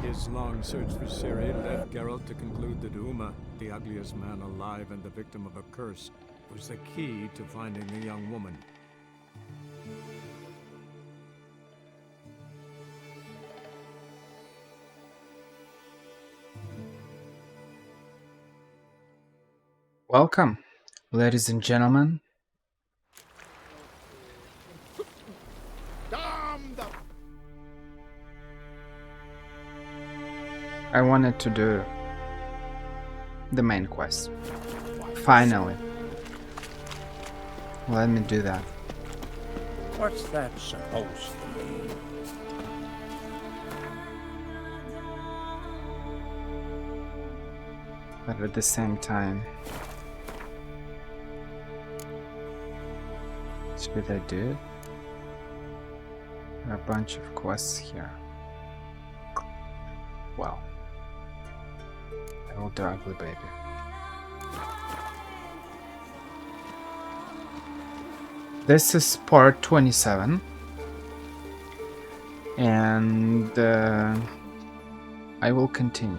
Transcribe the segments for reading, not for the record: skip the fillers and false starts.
His long search for Ciri led Geralt to conclude that Uma, the ugliest man alive and the victim of a curse, was the key to finding the young woman. Welcome, ladies and gentlemen. I wanted to do the main quest. Finally. Let me do that. What's that supposed to mean? But at the same time, should I do it? There are a bunch of quests here. Well, I will do Ugly Baby. This is part 27, and I will continue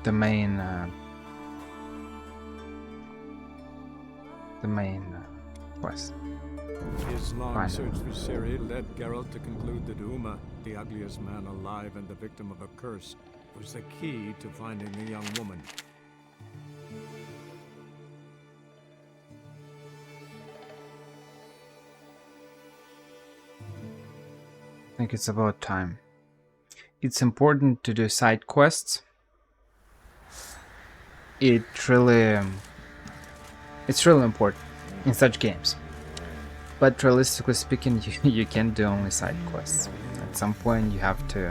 the main quest. His long Fine. search for Ciri led Geralt to conclude that Uma, the ugliest man alive and the victim of a curse, was the key to finding the young woman. I think it's about time. It's important to do side quests. It's really important in such games. But realistically speaking, you can't do only side quests. At some point you have to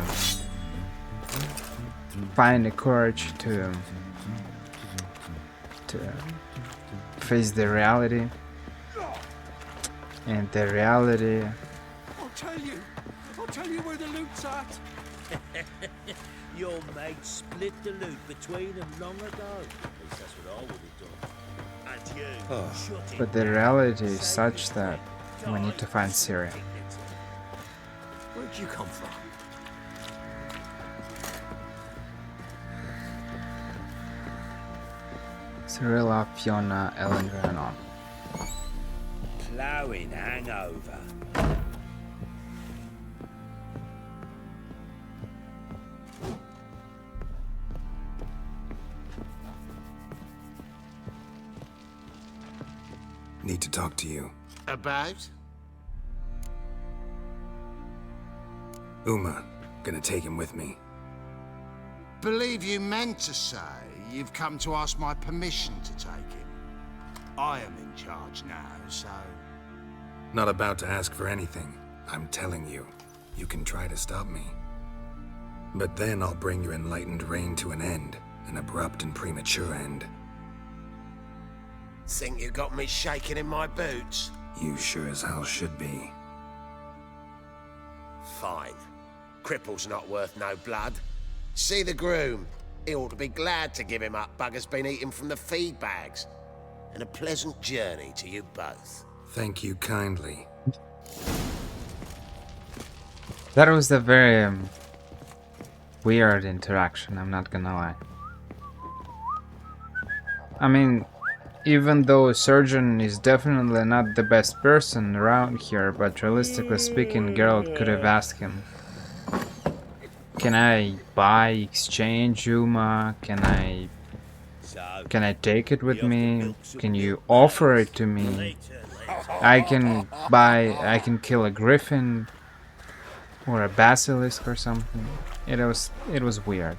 find the courage to face the reality. And the reality... I'll tell you where the loot's at. Your mate split the loot between them long ago. At least that's what I would have done. And you, shut it But the down. reality is Say such it that quick. we need to find Ciri. Where'd you come from? Cirilla, Fiona, Elendra, and on. Ploughing hangover. Need to talk to you. About? Uma, gonna take him with me. Believe you meant to say you've come to ask my permission to take him. I am in charge now, so... Not about to ask for anything. I'm telling you, you can try to stop me. But then I'll bring your enlightened reign to an end. An abrupt and premature end. Think you got me shaking in my boots? You sure as hell should be. Fine. Cripple's not worth no blood. See the groom. He ought to be glad to give him up. Bugger's been eating from the feed bags. And a pleasant journey to you both. Thank you kindly. That was a very weird interaction, I'm not gonna lie. I mean, even though Surgeon is definitely not the best person around here, but realistically speaking, Geralt could have asked him, can I buy, exchange Uma? Can I take it with me? Can you offer it to me? I can kill a griffin or a basilisk or something. It was weird.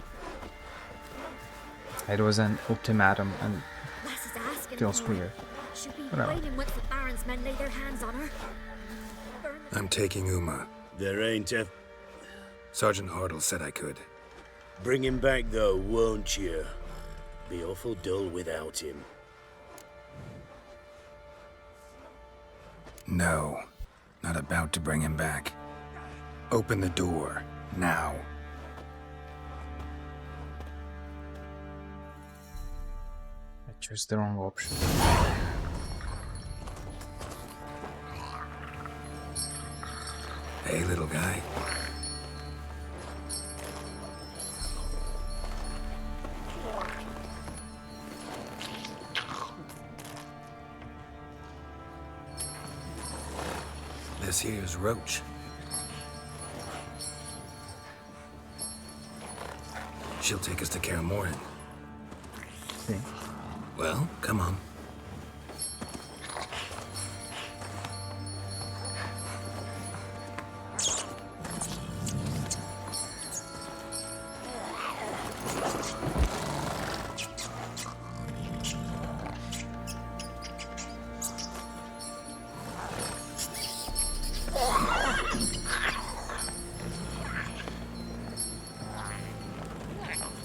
It was an ultimatum and feels weird. Should be Whatever. waiting once the Baron's men lay their hands on her. I'm taking Uma. There ain't a... Sergeant Hartle said I could. Bring him back though, won't you? Be awful dull without him. No, not about to bring him back. Open the door, now. I chose the wrong option. Hey, little guy. This here's Roach. She'll take us to Kaer Morhen. See. Well, come on.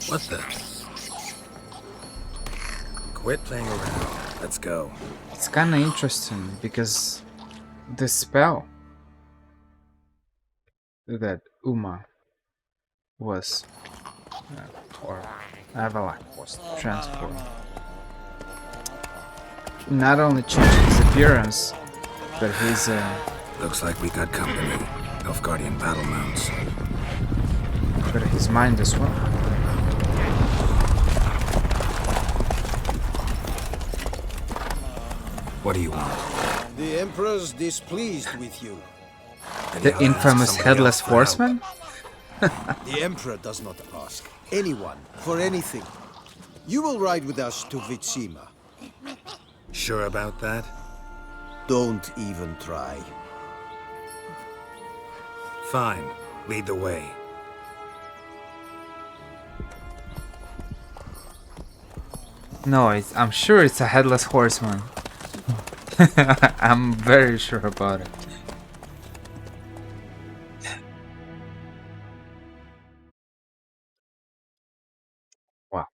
What the? Quit playing around. Let's go. It's kinda interesting because the spell that Uma was, or Avalak was transformed, not only changed his appearance, but his Looks like we got company. Nilfgaardian battle mounts. but his mind as well. What do you want? The Emperor's displeased with you. Then The you ought to ask infamous somebody headless else for help. horseman? The Emperor does not ask anyone for anything. You will ride with us to Vitsima. Sure about that? Don't even try. Fine. Lead the way. No, I'm sure it's a headless horseman. I'm very sure about it. Wow.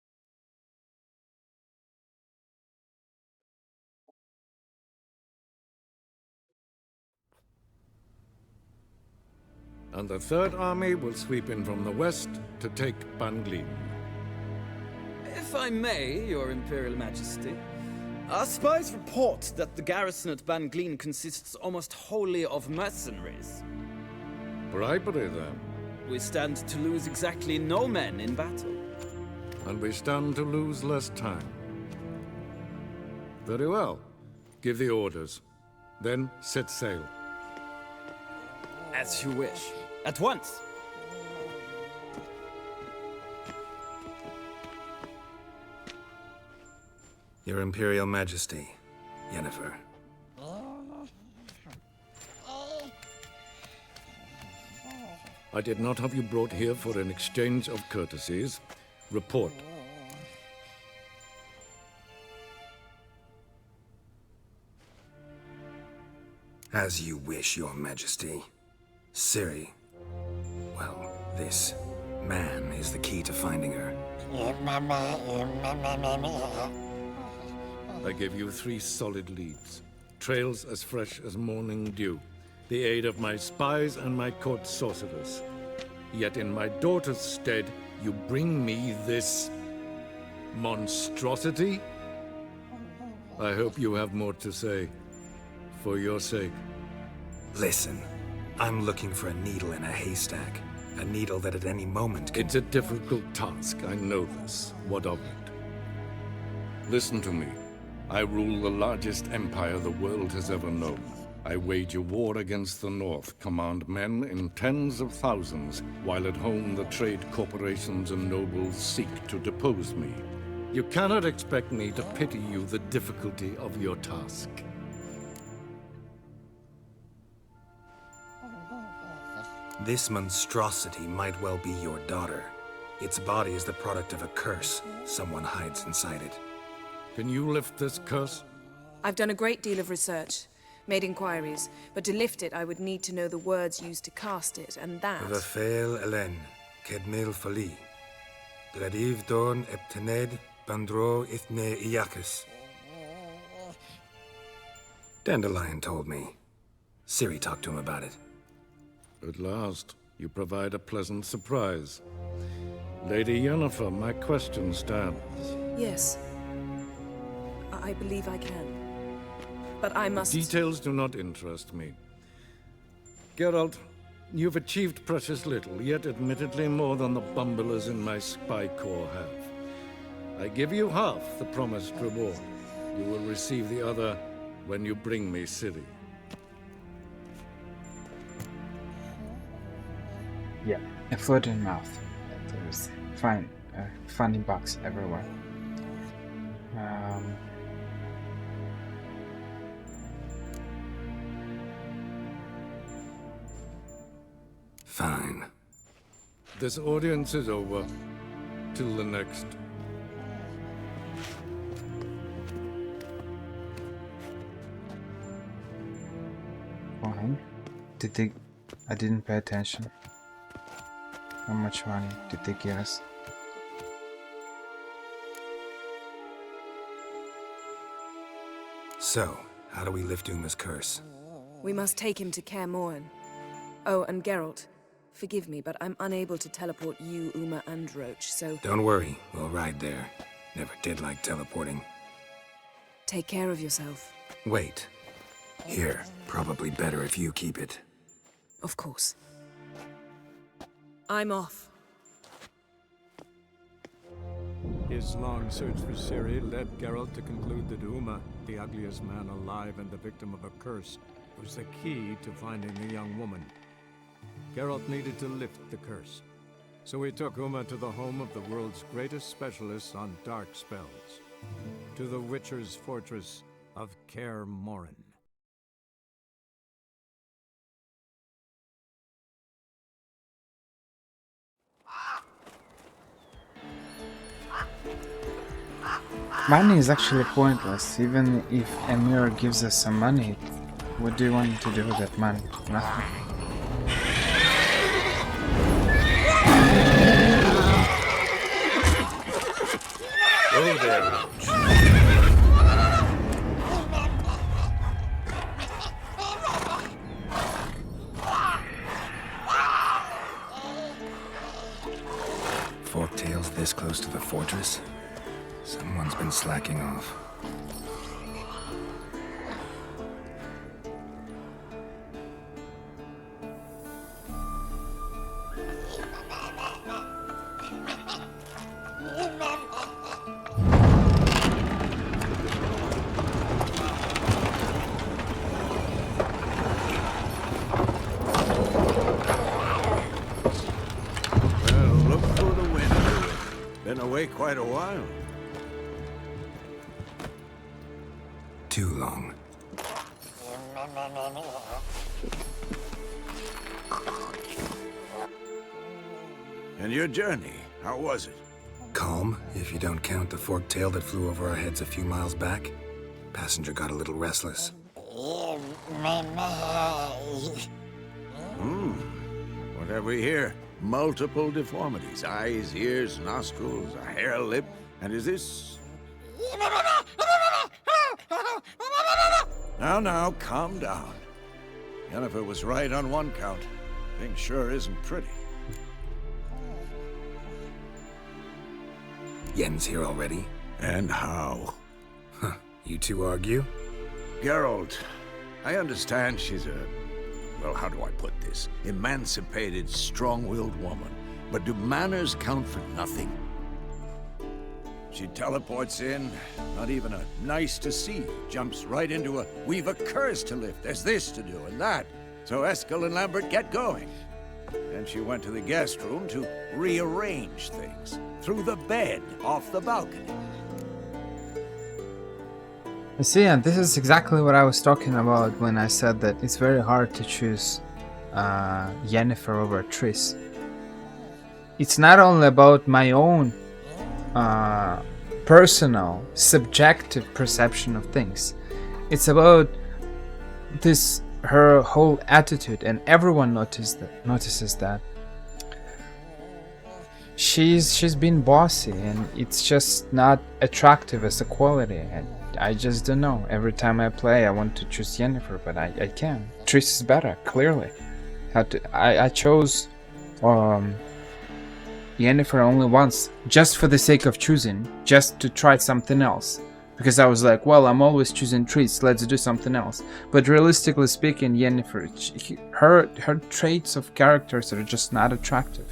And the Third Army will sweep in from the west to take Banglin. If I may, Your Imperial Majesty, our spies report that the garrison at Banglin consists almost wholly of mercenaries. Bribery, then. We stand to lose exactly no men in battle. And we stand to lose less time. Very well. Give the orders. Then set sail. As you wish. At once! Your Imperial Majesty, Yennefer. I did not have you brought here for an exchange of courtesies. Report. As you wish, Your Majesty. Ciri. Well, this man is the key to finding her. I give you 3 solid leads. Trails as fresh as morning dew. The aid of my spies and my court sorcerers. Yet in my daughter's stead, you bring me this monstrosity? I hope you have more to say. For your sake. Listen, I'm looking for a needle in a haystack. A needle that at any moment can... It's a difficult task, I know this. What of it? Listen to me. I rule the largest empire the world has ever known. I wage a war against the North, command men in tens of thousands, while at home the trade corporations and nobles seek to depose me. You cannot expect me to pity you the difficulty of your task. This monstrosity might well be your daughter. Its body is the product of a curse. Someone hides inside it. Can you lift this curse? I've done a great deal of research, made inquiries, but to lift it I would need to know the words used to cast it, and that... Vyfail Elen, Kedmil Fali. Gladiv Dorn Eptened Bandro Ithme Iakis. Dandelion told me. Ciri talked to him about it. At last, you provide a pleasant surprise. Lady Yennefer, my question stands. Yes. I believe I can. But I must... Details do not interest me. Geralt, you've achieved precious little, yet admittedly more than the bumblers in my spy corps have. I give you half the promised reward. You will receive the other when you bring me Ciri. Yeah, a floating mouth. There's fine, funny bugs everywhere. Fine. This audience is over. Till the next. Fine. Did they... I didn't pay attention. How much money did they give us? So, how do we lift Uma's curse? We must take him to Kaer Morhen. Oh, and Geralt, forgive me, but I'm unable to teleport you, Uma, and Roach, so... Don't worry, we'll ride there. Never did like teleporting. Take care of yourself. Wait. Here, probably better if you keep it. Of course. I'm off. His long search for Ciri led Geralt to conclude that Uma, the ugliest man alive and the victim of a curse, was the key to finding the young woman. Geralt needed to lift the curse, so he took Uma to the home of the world's greatest specialist on dark spells, to the Witcher's fortress of Kaer Morhen. Money is actually pointless. Even if Emir gives us some money, what do you want to do with that money? Nothing. Go there, Roach. Forktail's this close to the fortress? Someone's been slacking off. Well, look for the wind. Been away quite a while. Too long. And your journey, how was it? Calm, if you don't count the forktail that flew over our heads a few miles back. Passenger got a little restless. What have we here? Multiple deformities. Eyes, ears, nostrils, a hair lip. And is this... Now, calm down. Yennefer was right on one count. Thing sure isn't pretty. Yen's here already? And how? Huh, you two argue? Geralt, I understand she's a... well, how do I put this? Emancipated, strong-willed woman. But do manners count for nothing? She teleports in, not even a nice to see, jumps right into a we've a curse to lift, there's this to do and that. So Eskel and Lambert get going. Then she went to the guest room to rearrange things. Through the bed, off the balcony. You see, and this is exactly what I was talking about when I said that it's very hard to choose Yennefer over Triss. It's not only about my own personal, subjective perception of things. It's about this, her whole attitude, and everyone notices that. She's been bossy, and it's just not attractive as a quality. And I just don't know. Every time I play, I want to choose Yennefer, but I can't. Triss is better, clearly. I chose Yennefer only once, just for the sake of choosing, just to try something else. Because I was like, well, I'm always choosing Triss, let's do something else. But realistically speaking, Yennefer, her traits of characters are just not attractive.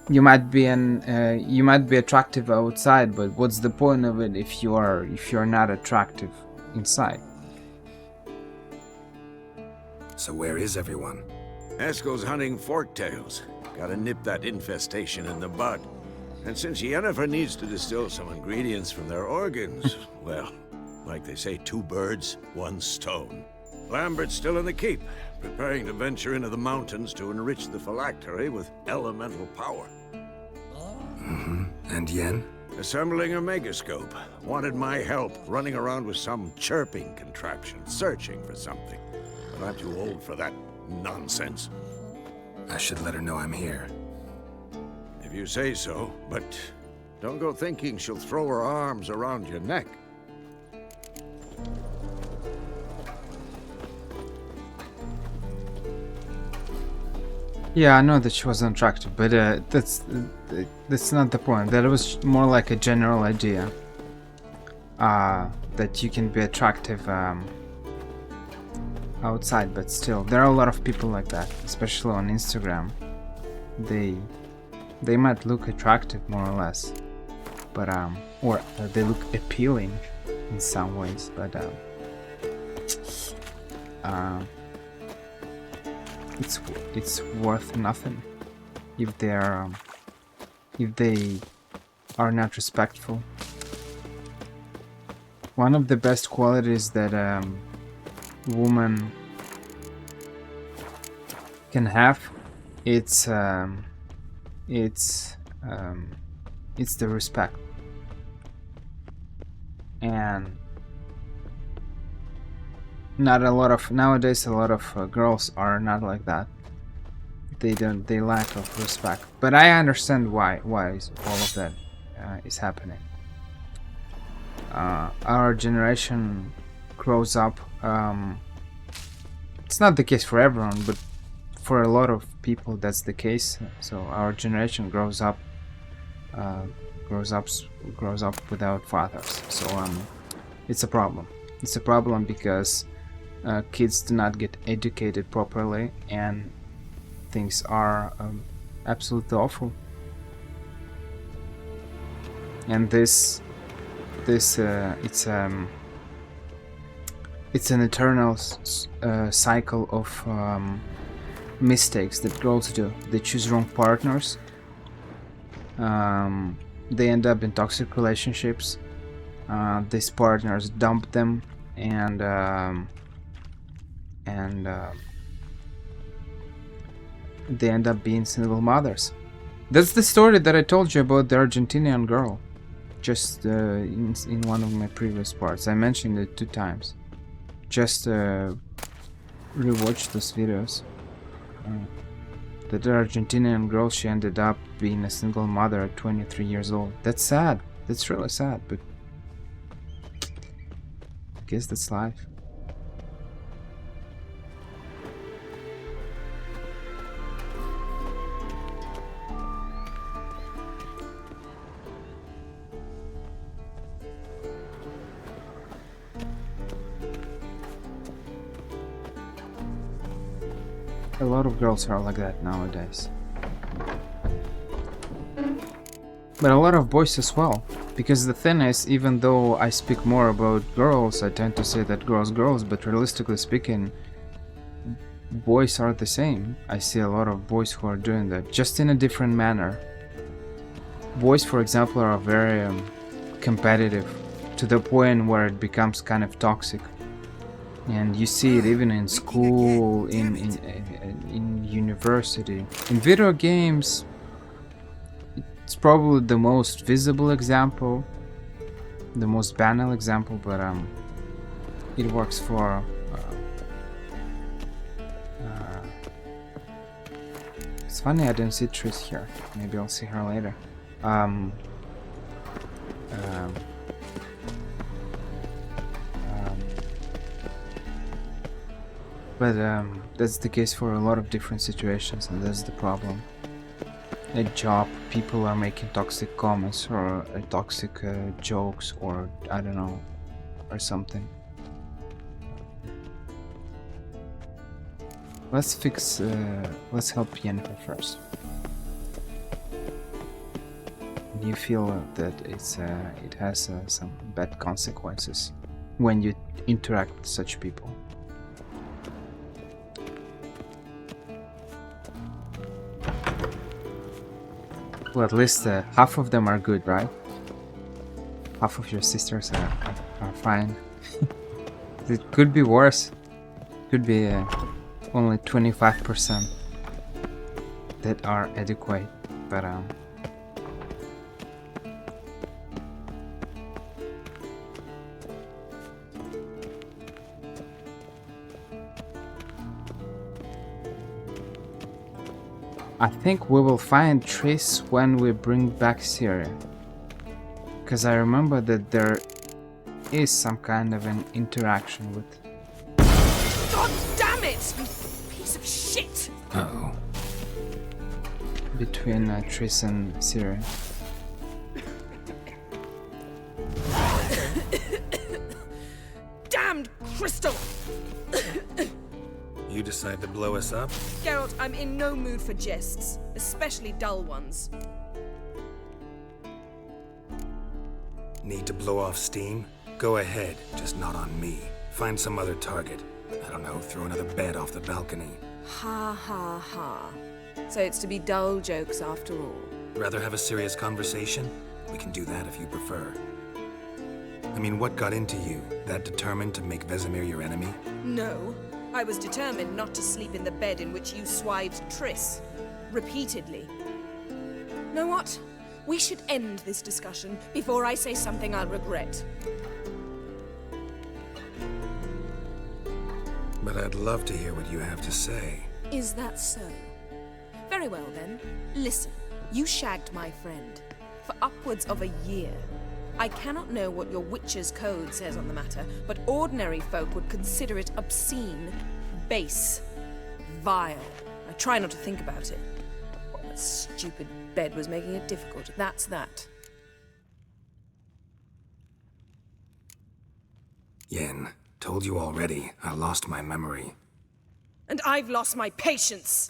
You might be attractive outside, but what's the point of it if you're not attractive inside? So where is everyone? Eskel's hunting forktails. Gotta nip that infestation in the bud. And since Yennefer needs to distill some ingredients from their organs, well, like they say, 2 birds, 1 stone. Lambert's still in the keep, preparing to venture into the mountains to enrich the phylactery with elemental power. And Yen? Assembling a megascope. Wanted my help running around with some chirping contraption, searching for something. But I'm too old for that nonsense. I should let her know I'm here. If you say so, but don't go thinking she'll throw her arms around your neck. Yeah, I know that she was attractive, but that's not the point. That was more like a general idea. That you can be attractive outside, but still, there are a lot of people like that, especially on Instagram. They might look attractive more or less, but or they look appealing in some ways, but it's worth nothing if they are not respectful. One of the best qualities that woman can have, it's the respect. And nowadays a lot of girls are not like that. They lack of respect. But I understand why all of that is happening. Our generation grows up. It's not the case for everyone, but for a lot of people that's the case. So our generation grows up without fathers. So it's a problem. It's a problem because kids do not get educated properly, and things are absolutely awful. And it's an eternal cycle of mistakes that girls do. They choose wrong partners. They end up in toxic relationships. These partners dump them, and they end up being single mothers. That's the story that I told you about the Argentinian girl. Just in one of my previous parts, I mentioned it 2 times. Just rewatch those videos. The Argentinian girl, she ended up being a single mother at 23 years old. That's sad. That's really sad, but I guess that's life. A lot of girls are like that nowadays. But a lot of boys as well. Because the thing is, even though I speak more about girls, I tend to say that girls, but realistically speaking, boys are the same. I see a lot of boys who are doing that, just in a different manner. Boys, for example, are very competitive, to the point where it becomes kind of toxic. And you see it even in school, in university. In video games, it's probably the most visible example, the most banal example, but it works for it's funny I didn't see Triss here. Maybe I'll see her later. But that's the case for a lot of different situations, and that's the problem. At job, people are making toxic comments or toxic jokes, or I don't know, or something. Let's help Yennefer first. You feel that it has some bad consequences when you interact with such people. Well, at least half of them are good, right? Half of your sisters are fine. It could be worse. Could be only 25% that are adequate, but I think we will find Triss when we bring back Syria. Because I remember that there is some kind of an interaction with... God damn it! You piece of shit! Uh-oh. Between Triss and Syria. Damned crystal! You decide to blow us up? Geralt, I'm in no mood for jests, especially dull ones. Need to blow off steam? Go ahead, just not on me. Find some other target. I don't know, throw another bed off the balcony. Ha ha ha. So it's to be dull jokes after all. Rather have a serious conversation? We can do that if you prefer. I mean, what got into you? That determined to make Vesemir your enemy? No. I was determined not to sleep in the bed in which you swived Triss. Repeatedly. Know what? We should end this discussion before I say something I'll regret. But I'd love to hear what you have to say. Is that so? Very well then. Listen, you shagged my friend for upwards of a year. I cannot know what your witch's code says on the matter, but ordinary folk would consider it obscene, base, vile. I try not to think about it. That stupid bed was making it difficult. That's that. Yen, told you already, I lost my memory. And I've lost my patience!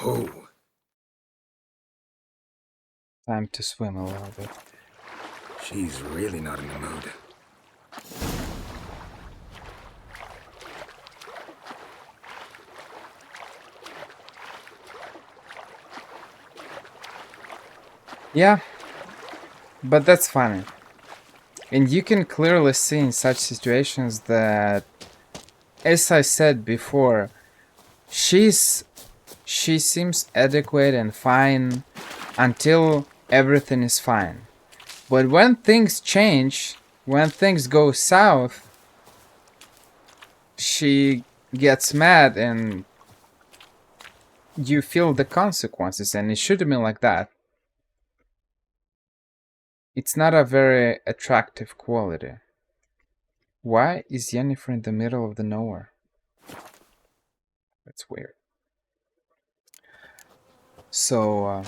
Oh. Time to swim a little bit. She's really not in the mood. Yeah, but that's funny. And you can clearly see in such situations that, as I said before, she seems adequate and fine until everything is fine. But when things change, when things go south, she gets mad and you feel the consequences, and it should have been like that. It's not a very attractive quality. Why is Yennefer in the middle of the nowhere? That's weird. So,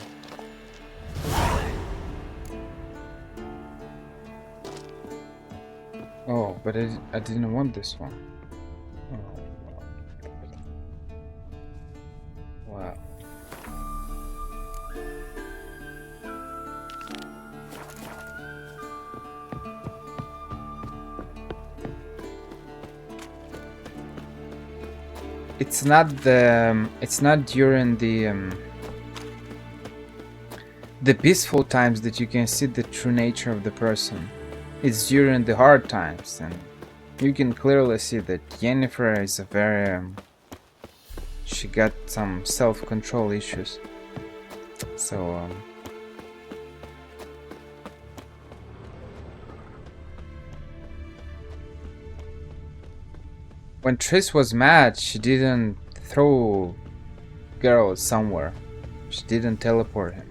oh, but I didn't want this one. Oh. Wow. It's not during the peaceful times that you can see the true nature of the person. It's during the hard times, and you can clearly see that Yennefer is a very she got some self-control issues. So when Triss was mad, she didn't throw Geralt somewhere. She didn't teleport him.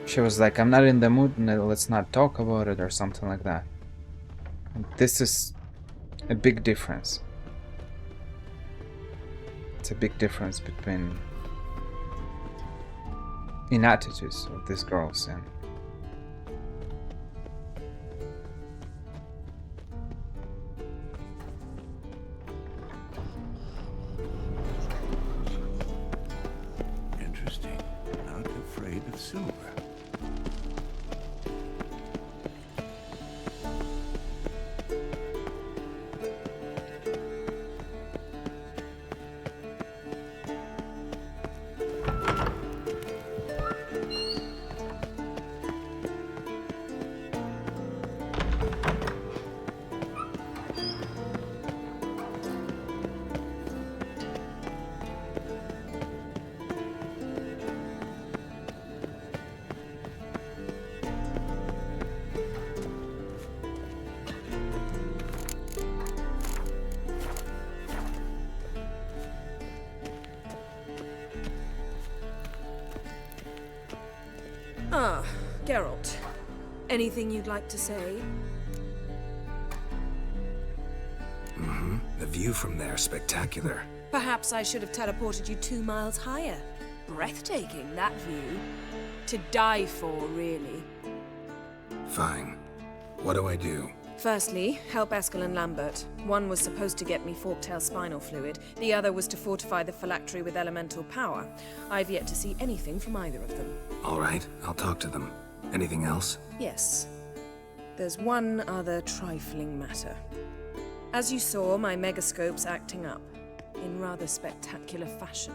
She was like, I'm not in the mood, let's not talk about it, or something like that. And this is a big difference. It's a big difference between in attitudes of these girls. And Interesting. Not afraid of silver. Ah, Geralt. Anything you'd like to say? The view from there is spectacular. Perhaps I should have teleported you 2 miles higher. Breathtaking, that view. To die for, really. Fine. What do I do? Firstly, help Eskel and Lambert. One was supposed to get me Forktail spinal fluid. The other was to fortify the phylactery with elemental power. I've yet to see anything from either of them. All right, I'll talk to them. Anything else? Yes. There's one other trifling matter. As you saw, my megascope's acting up. In rather spectacular fashion.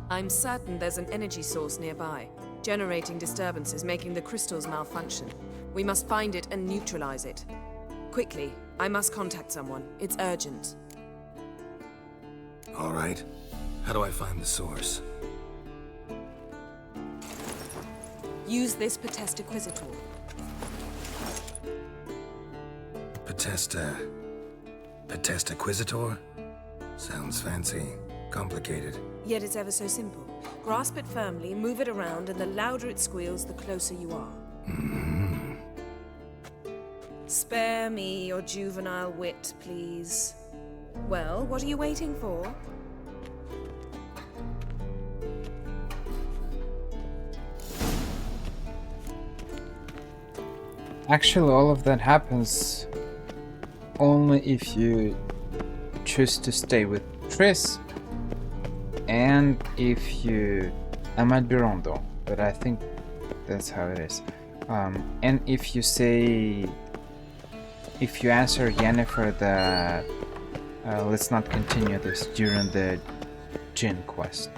I'm certain there's an energy source nearby, generating disturbances, making the crystals malfunction. We must find it and neutralize it. Quickly, I must contact someone. It's urgent. All right. How do I find the source? Use this Potesta Quisitor. Potesta Quisitor? Sounds fancy. Complicated. Yet it's ever so simple. Grasp it firmly, move it around, and the louder it squeals, the closer you are. Spare me your juvenile wit, please. Well, what are you waiting for? Actually, all of that happens only if you choose to stay with Triss, and if you... I might be wrong though, but I think that's how it is. And if you say... If you answer Yennefer that let's not continue this during the Jinn quest.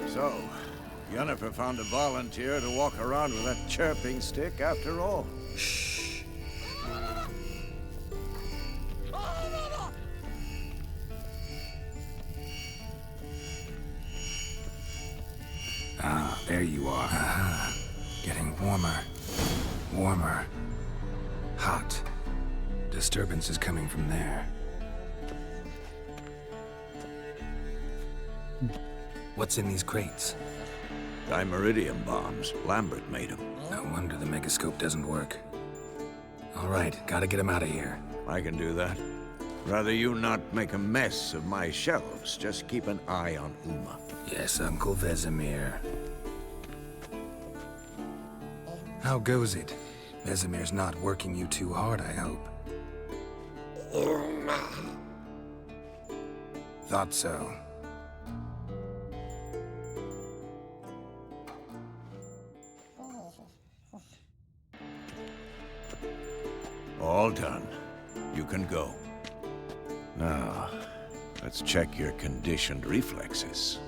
So, Yennefer found a volunteer to walk around with that chirping stick after all. Shh. Ah, there you are. Getting warmer. Warmer. Hot. Disturbance is coming from there. What's in these crates? Dimeridium bombs. Lambert made them. No wonder the megascope doesn't work. All right, gotta get him out of here. I can do that. Rather you not make a mess of my shelves. Just keep an eye on Uma. Yes, Uncle Vesemir. How goes it? Vesemir's not working you too hard, I hope. Thought so. All done. You can go. Now, let's check your conditioned reflexes.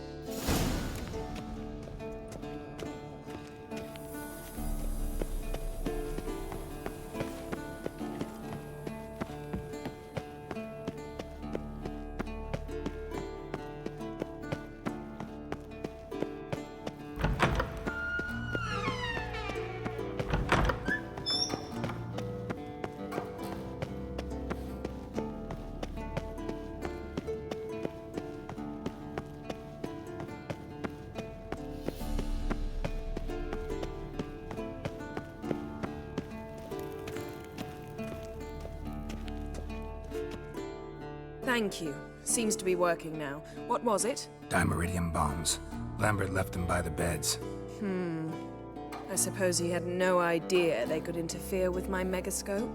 Thank you. Seems to be working now. What was it? Dimeridium bombs. Lambert left them by the beds. I suppose he had no idea they could interfere with my megascope?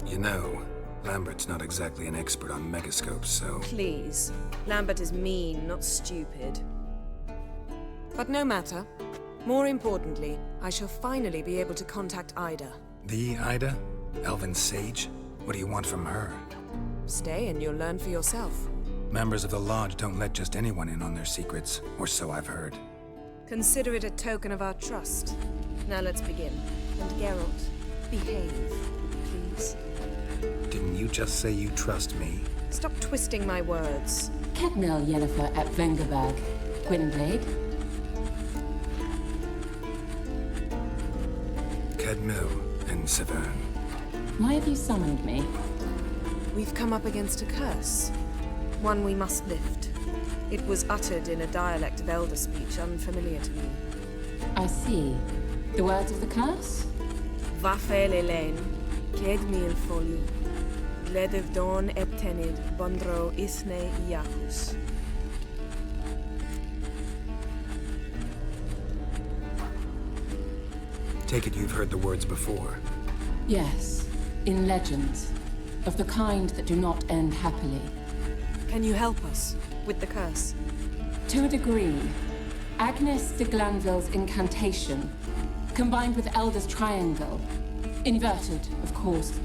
You know, Lambert's not exactly an expert on megascopes, so... Please. Lambert is mean, not stupid. But no matter. More importantly, I shall finally be able to contact Ida. The Ida? Elven sage? What do you want from her? Stay and you'll learn for yourself. Members of the Lodge don't let just anyone in on their secrets, or so I've heard. Consider it a token of our trust. Now let's begin. And Geralt, behave, please. Didn't you just say you trust me? Stop twisting my words. Kedmil Yennefer at Vengerberg. Gwynblade. Kedmil and Severn. Why have you summoned me? We've come up against a curse. One we must lift. It was uttered in a dialect of Elder speech unfamiliar to me. I see. The words of the curse? Vafel Elaine, Kedmil Foli, Gledev Don Eptenid, Bondro Isne Iahus. Take it you've heard the words before. Yes. In legends. Of the kind that do not end happily. Can you help us with the curse? To a degree. Agnes de Glanville's incantation, combined with Elder's triangle. Inverted, of course.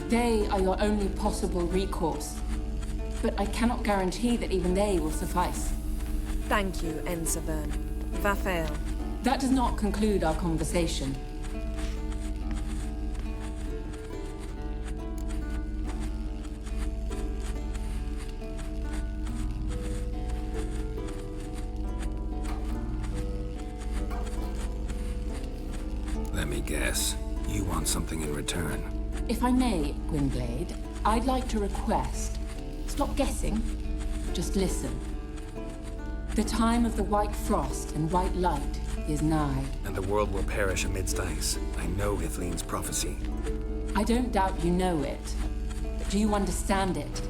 They are your only possible recourse. But I cannot guarantee that even they will suffice. Thank you, Severn. Vafel. That does not conclude our conversation. Let me guess. You want something in return. If I may, Gwynblade, I'd like to request. Stop guessing. Just listen. The time of the white frost and white light is nigh. And the world will perish amidst ice. I know Hithleen's prophecy. I don't doubt you know it. But do you understand it?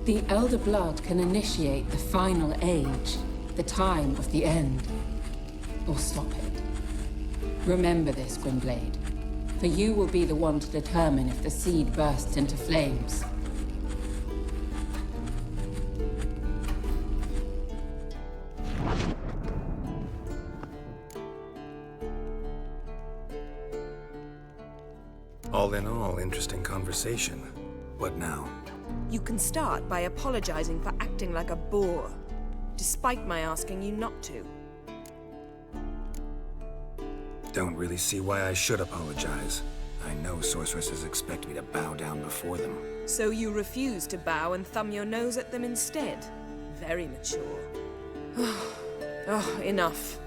The Elder Blood can initiate the final age, the time of the end. Or stop it. Remember this, Gwynblade. For you will be the one to determine if the seed bursts into flames. All in all, interesting conversation. What now? You can start by apologizing for acting like a boor, despite my asking you not to. Don't really see why I should apologize. I know sorceresses expect me to bow down before them. So you refuse to bow and thumb your nose at them instead? Very mature. Oh, enough.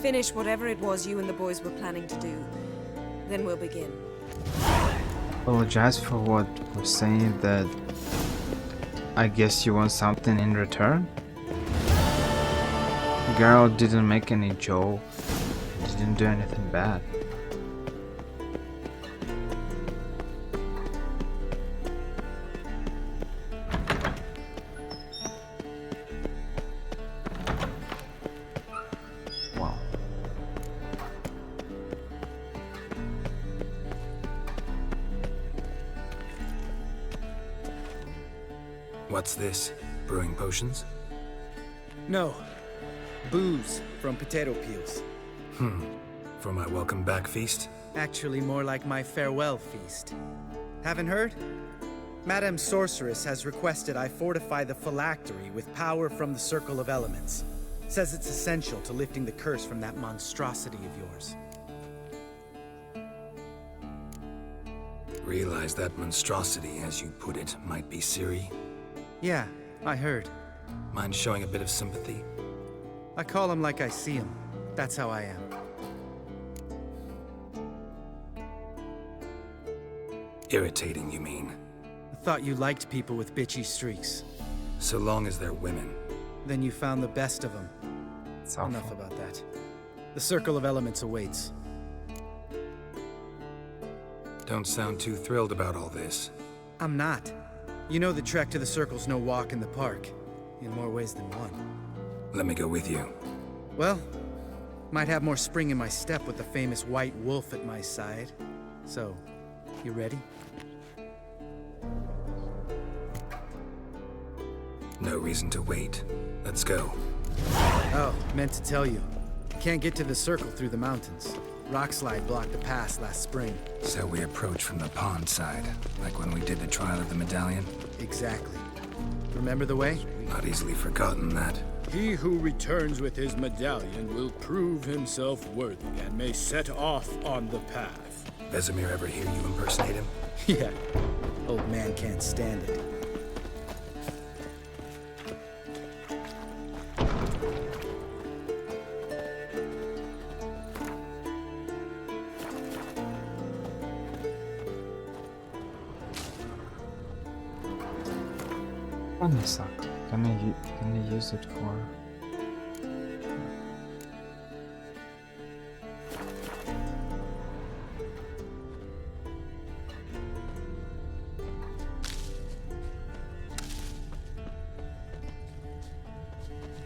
Finish whatever it was you and the boys were planning to do. Then we'll begin. Apologize for what? For saying that I guess you want something in return? Geralt didn't make any joke. Didn't do anything bad. Wow. What's this? Brewing potions? No. Booze from potato peels. For my welcome back feast? Actually, more like my farewell feast. Haven't heard? Madame Sorceress has requested I fortify the phylactery with power from the Circle of Elements. Says it's essential to lifting the curse from that monstrosity of yours. Realize that monstrosity, as you put it, might be Ciri? Yeah, I heard. Mind showing a bit of sympathy? I call him like I see him. That's how I am. Irritating, you mean? I thought you liked people with bitchy streaks. So long as they're women. Then you found the best of them. It's awful. Enough about that. The Circle of Elements awaits. Don't sound too thrilled about all this. I'm not. You know the trek to the Circle's no walk in the park. In more ways than one. Let me go with you. Well, might have more spring in my step with the famous White Wolf at my side. So, you ready? No reason to wait. Let's go. Oh, meant to tell you. Can't get to the Circle through the mountains. Rockslide blocked the pass last spring. So we approach from the pond side, like when we did the trial of the medallion? Exactly. Remember the way? Not easily forgotten that. He who returns with his medallion will prove himself worthy and may set off on the path. Vesemir ever hear you impersonate him? Yeah. Old man can't stand it. honeysuckle. Can I use it for?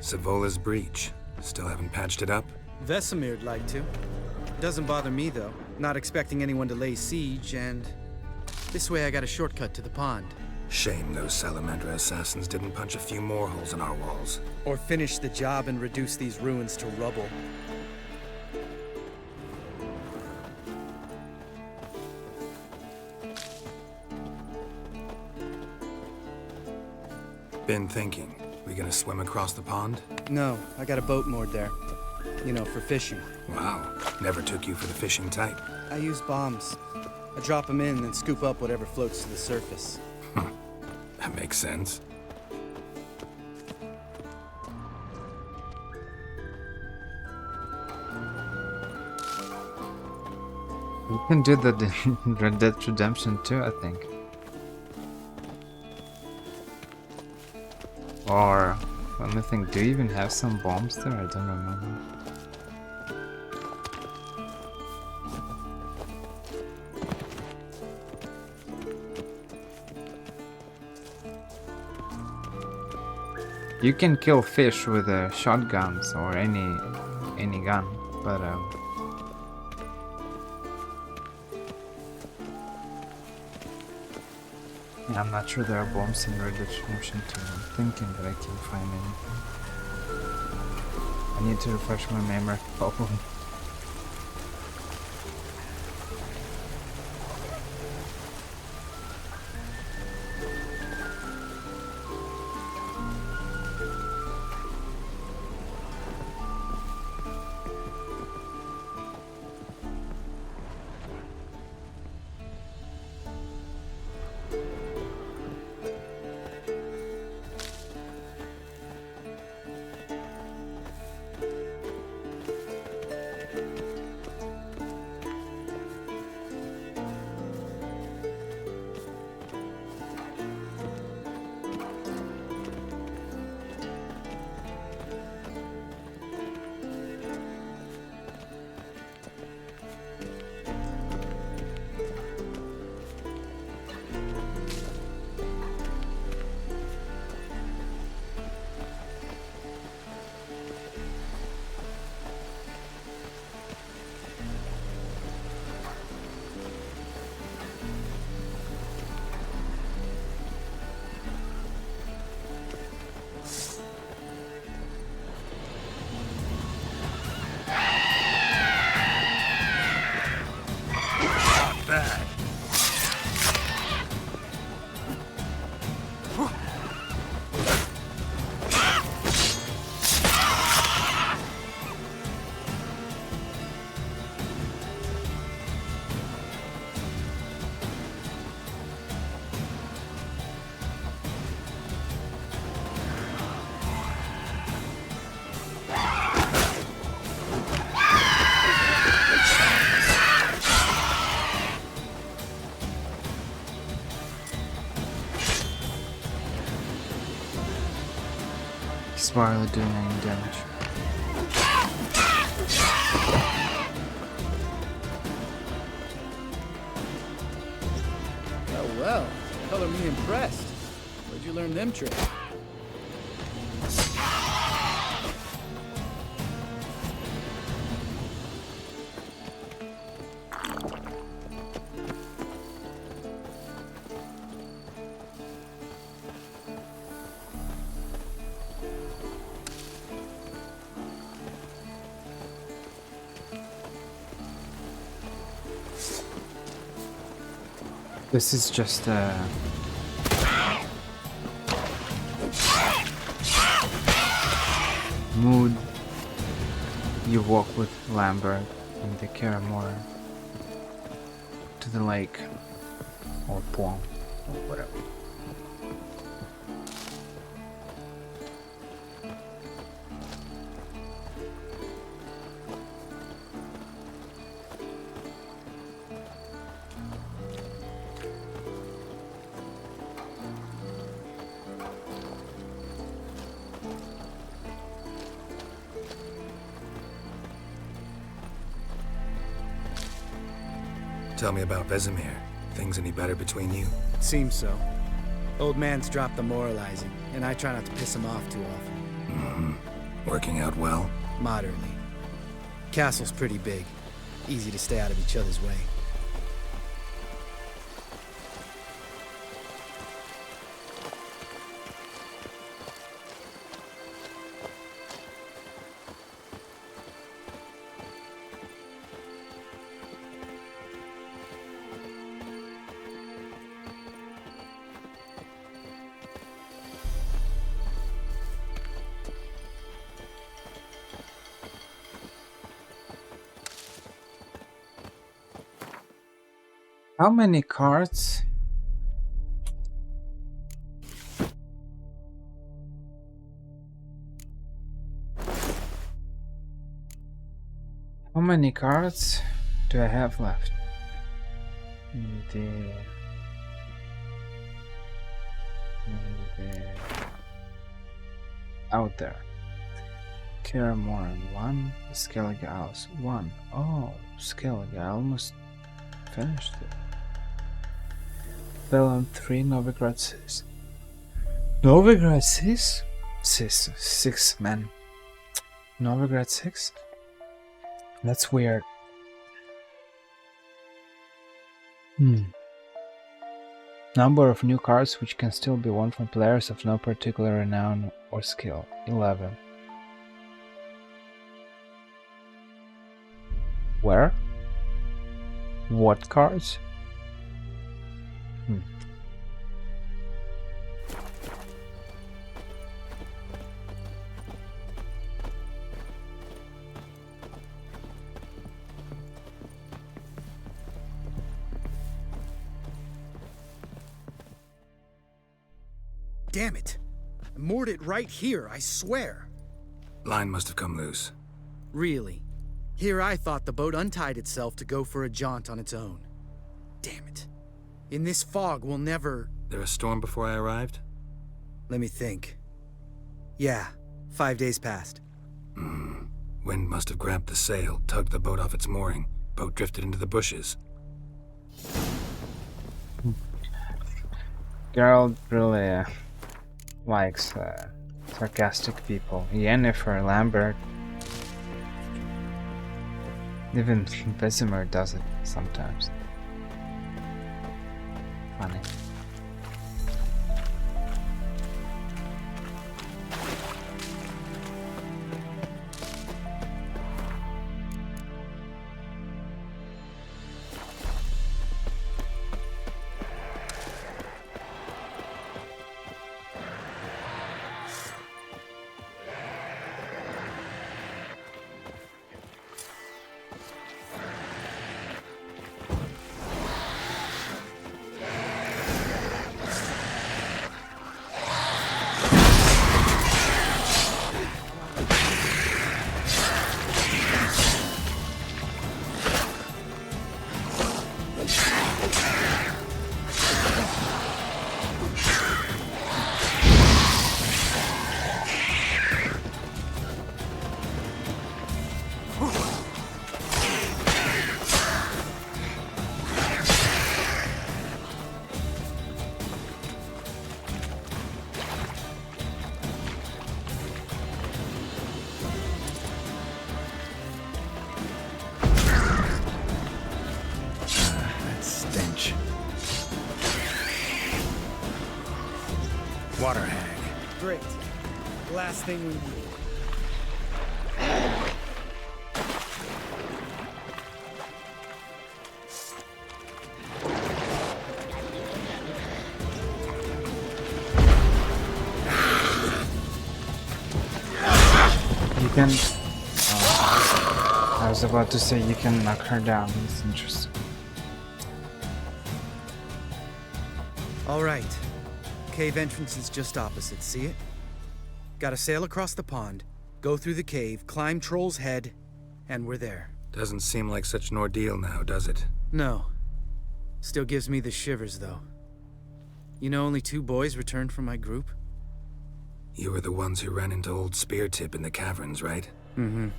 Savola's breach. Still haven't patched it up? Vesemir'd like to. Doesn't bother me, though. Not expecting anyone to lay siege, and this way I got a shortcut to the pond. Shame those Salamandra assassins didn't punch a few more holes in our walls. Or finish the job and reduce these ruins to rubble. Been thinking. We gonna swim across the pond? No, I got a boat moored there. You know, for fishing. Wow. Never took you for the fishing type. I use bombs. I drop them in, then scoop up whatever floats to the surface. That makes sense. You can do that in Red Dead Redemption too, I think. Or, let me think, do you even have some bombs there? I don't remember. You can kill fish with shotguns or any gun, but yeah, I'm not sure there are bombs in Red Dead Redemption 2. I'm thinking that I can find anything. I need to refresh my memory, probably. Barely doing any damage. Oh well, color me impressed. Where'd you learn them tricks? This is just mood you walk with Lambert in the Kaer Morhen to the lake or pond or whatever. Tell me about Vesemir. Things any better between you? Seems so. Old man's dropped the moralizing, and I try not to piss him off too often. Mm-hmm. Working out well? Moderately. Castle's pretty big. Easy to stay out of each other's way. How many cards? How many cards do I have left? Out there. Kaer Morhen 1, Skellige House 1. Oh, Skellige, I almost finished it. Bellum 3, Novigrad 6. Novigrad 6? 6, man. Novigrad 6? That's weird. Number of new cards which can still be won from players of no particular renown or skill. 11. Where? What cards? Damn it! I moored it right here, I swear. Line must have come loose. Really? Here I thought the boat untied itself to go for a jaunt on its own. Damn it. In this fog, we'll never... There a storm before I arrived? Let me think. Yeah, 5 days passed. Wind must have grabbed the sail, tugged the boat off its mooring. Boat drifted into the bushes. Geralt really likes sarcastic people. Yennefer, Lambert. Even Vesemir does it sometimes. Funny. Water hag. Great. Last thing we need. You can... I was about to say you can knock her down. It's interesting. All right. Cave entrance is just opposite, see it? Gotta sail across the pond, go through the cave, climb Troll's Head, and we're there. Doesn't seem like such an ordeal now, does it? No. Still gives me the shivers, though. You know only 2 boys returned from my group? You were the ones who ran into old Speartip in the caverns, right? Mm-hmm.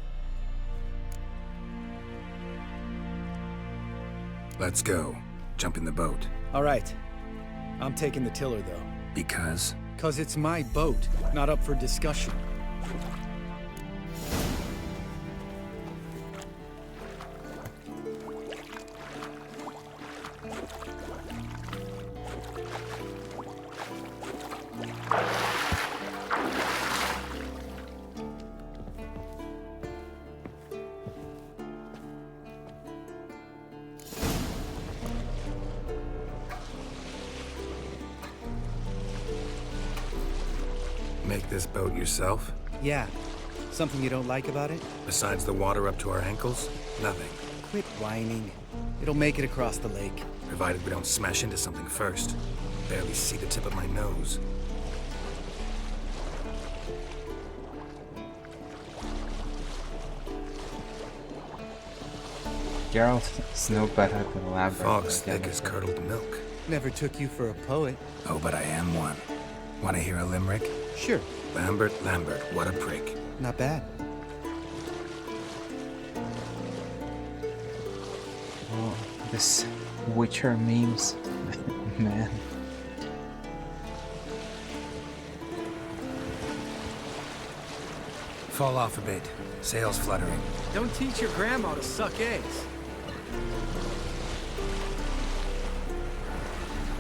Let's go. Jump in the boat. All right. I'm taking the tiller, though. Because? 'Cause it's my boat, not up for discussion. Make this boat yourself? Yeah. Something you don't like about it? Besides the water up to our ankles? Nothing. Quit whining. It'll make it across the lake. Provided we don't smash into something first. Barely see the tip of my nose. Geralt is no better than Lambert. Fog's thick as curdled milk. Never took you for a poet. Oh, but I am one. Want to hear a limerick? Sure. Lambert, Lambert, what a prick. Not bad. Oh, this Witcher memes. Man. Fall off a bit. Sails fluttering. Don't teach your grandma to suck eggs.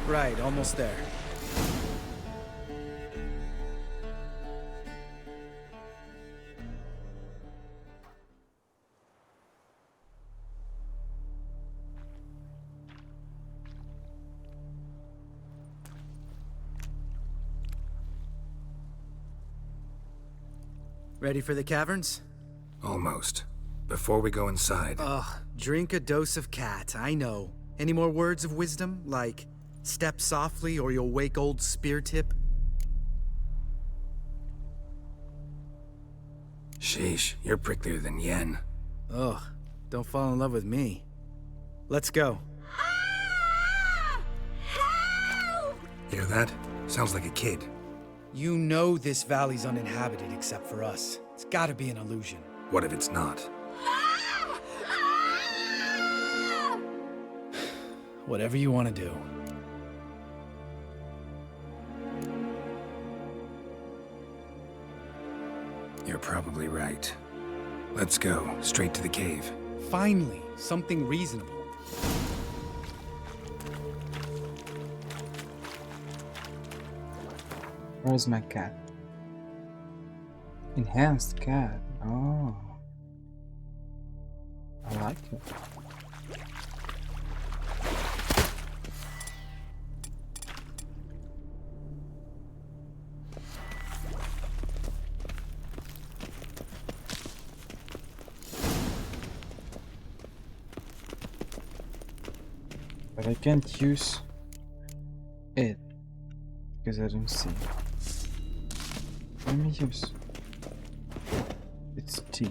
Right, almost there. Ready for the caverns? Almost. Before we go inside... Ugh, drink a dose of cat, I know. Any more words of wisdom, like, step softly or you'll wake old Spear Tip? Sheesh, you're pricklier than Yen. Ugh, don't fall in love with me. Let's go. Hear that? Sounds like a kid. You know this valley's uninhabited except for us. It's gotta be an illusion. What if it's not? Whatever you want to do. You're probably right. Let's go, straight to the cave. Finally, something reasonable. Where's my cat? Enhanced cat. Oh. I like it. But I can't use it because I don't see. Let me use it's T.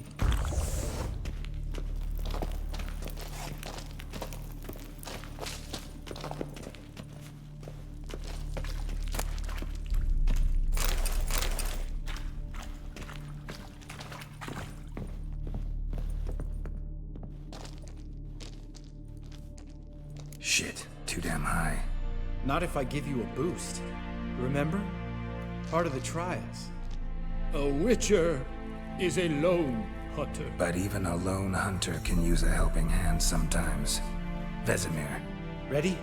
Shit, too damn high. Not if I give you a boost. Remember? Part of the trials. A witcher is a lone hunter. But even a lone hunter can use a helping hand sometimes. Vesemir. Ready?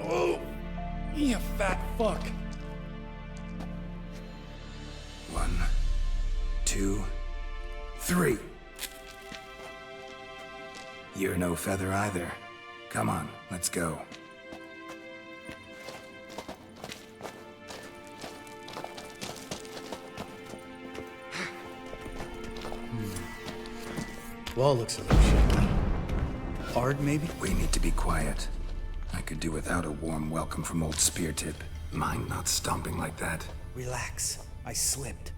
Oh, you fat fuck. 1, 2, 3. You're no feather either. Come on, let's go. Wall looks a little shaky. Hard, maybe? We need to be quiet. I could do without a warm welcome from old Spear Tip. Mind not stomping like that. Relax. I slipped.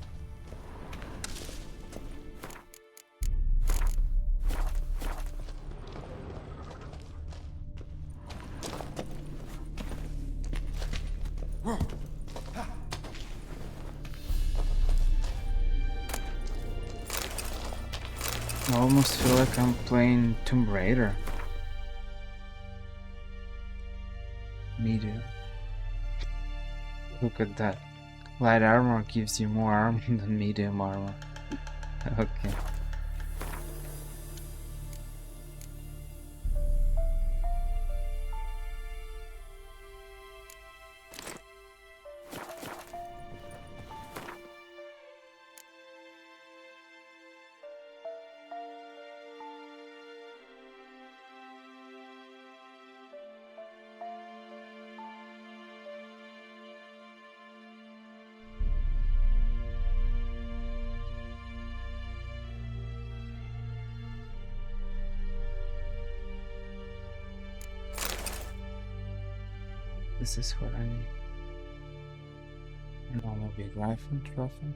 I almost feel like I'm playing Tomb Raider. Medium. Look at that. Light armor gives you more armor than medium armor. Okay. This is what I need. Normal big rifle trophy.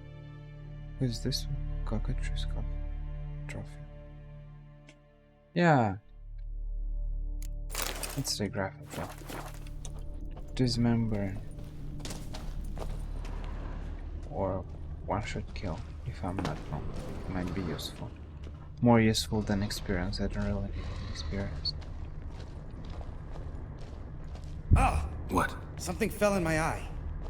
Who's this one? Cockatrice trophy. Yeah. Let's take rifle trophy. Dismembering. Or one-shot kill, if I'm not wrong. It might be useful. More useful than experience. I don't really need experience. Oh! What? Something fell in my eye.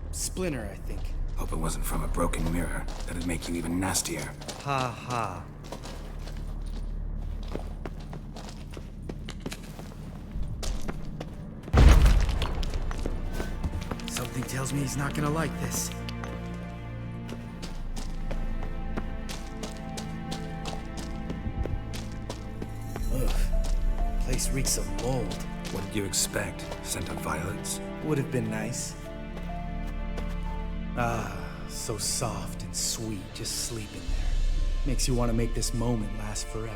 Splinter, I think. Hope it wasn't from a broken mirror. That'd make you even nastier. Ha ha. Something tells me he's not gonna like this. Ugh. Place reeks of mold. What did you expect? Scent of violets? Would have been nice. Ah, so soft and sweet, just sleeping there. Makes you want to make this moment last forever.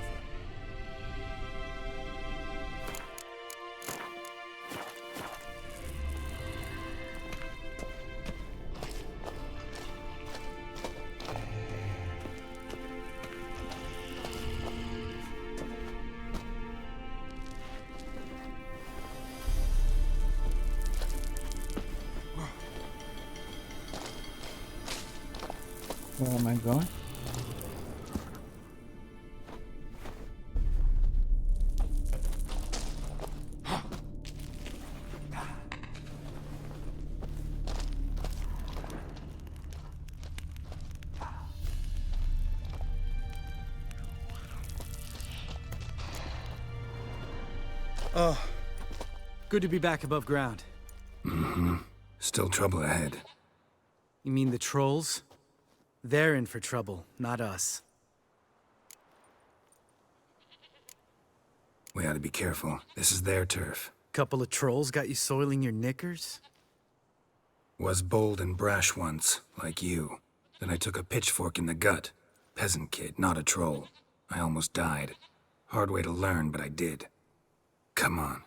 Where am I going? Oh, good to be back above ground. Mm-hmm. Still trouble ahead. You mean the trolls? They're in for trouble, not us. We ought to be careful. This is their turf. Couple of trolls got you soiling your knickers? Was bold and brash once, like you. Then I took a pitchfork in the gut. Peasant kid, not a troll. I almost died. Hard way to learn, but I did. Come on.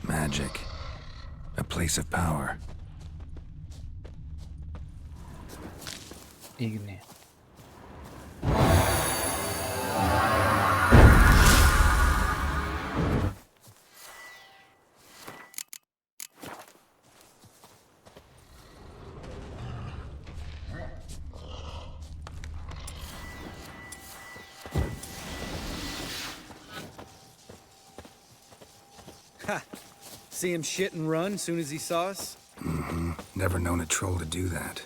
Magic. A place of power. Igni. Ha! See him shit and run soon as he saw us? Mm-hmm. Never known a troll to do that.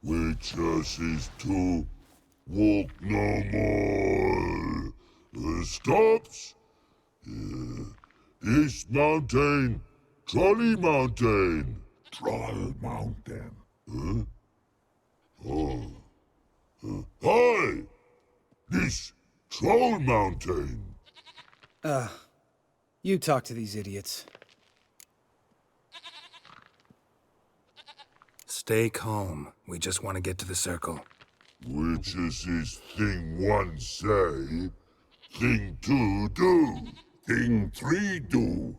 Witches is to walk no more. Stops. East Mountain, Trolley Mountain. Troll Mountain. Huh? Oh. Hi! This Troll Mountain. You talk to these idiots. Stay calm. We just want to get to the circle. Witches is thing one say, thing two do, thing three do.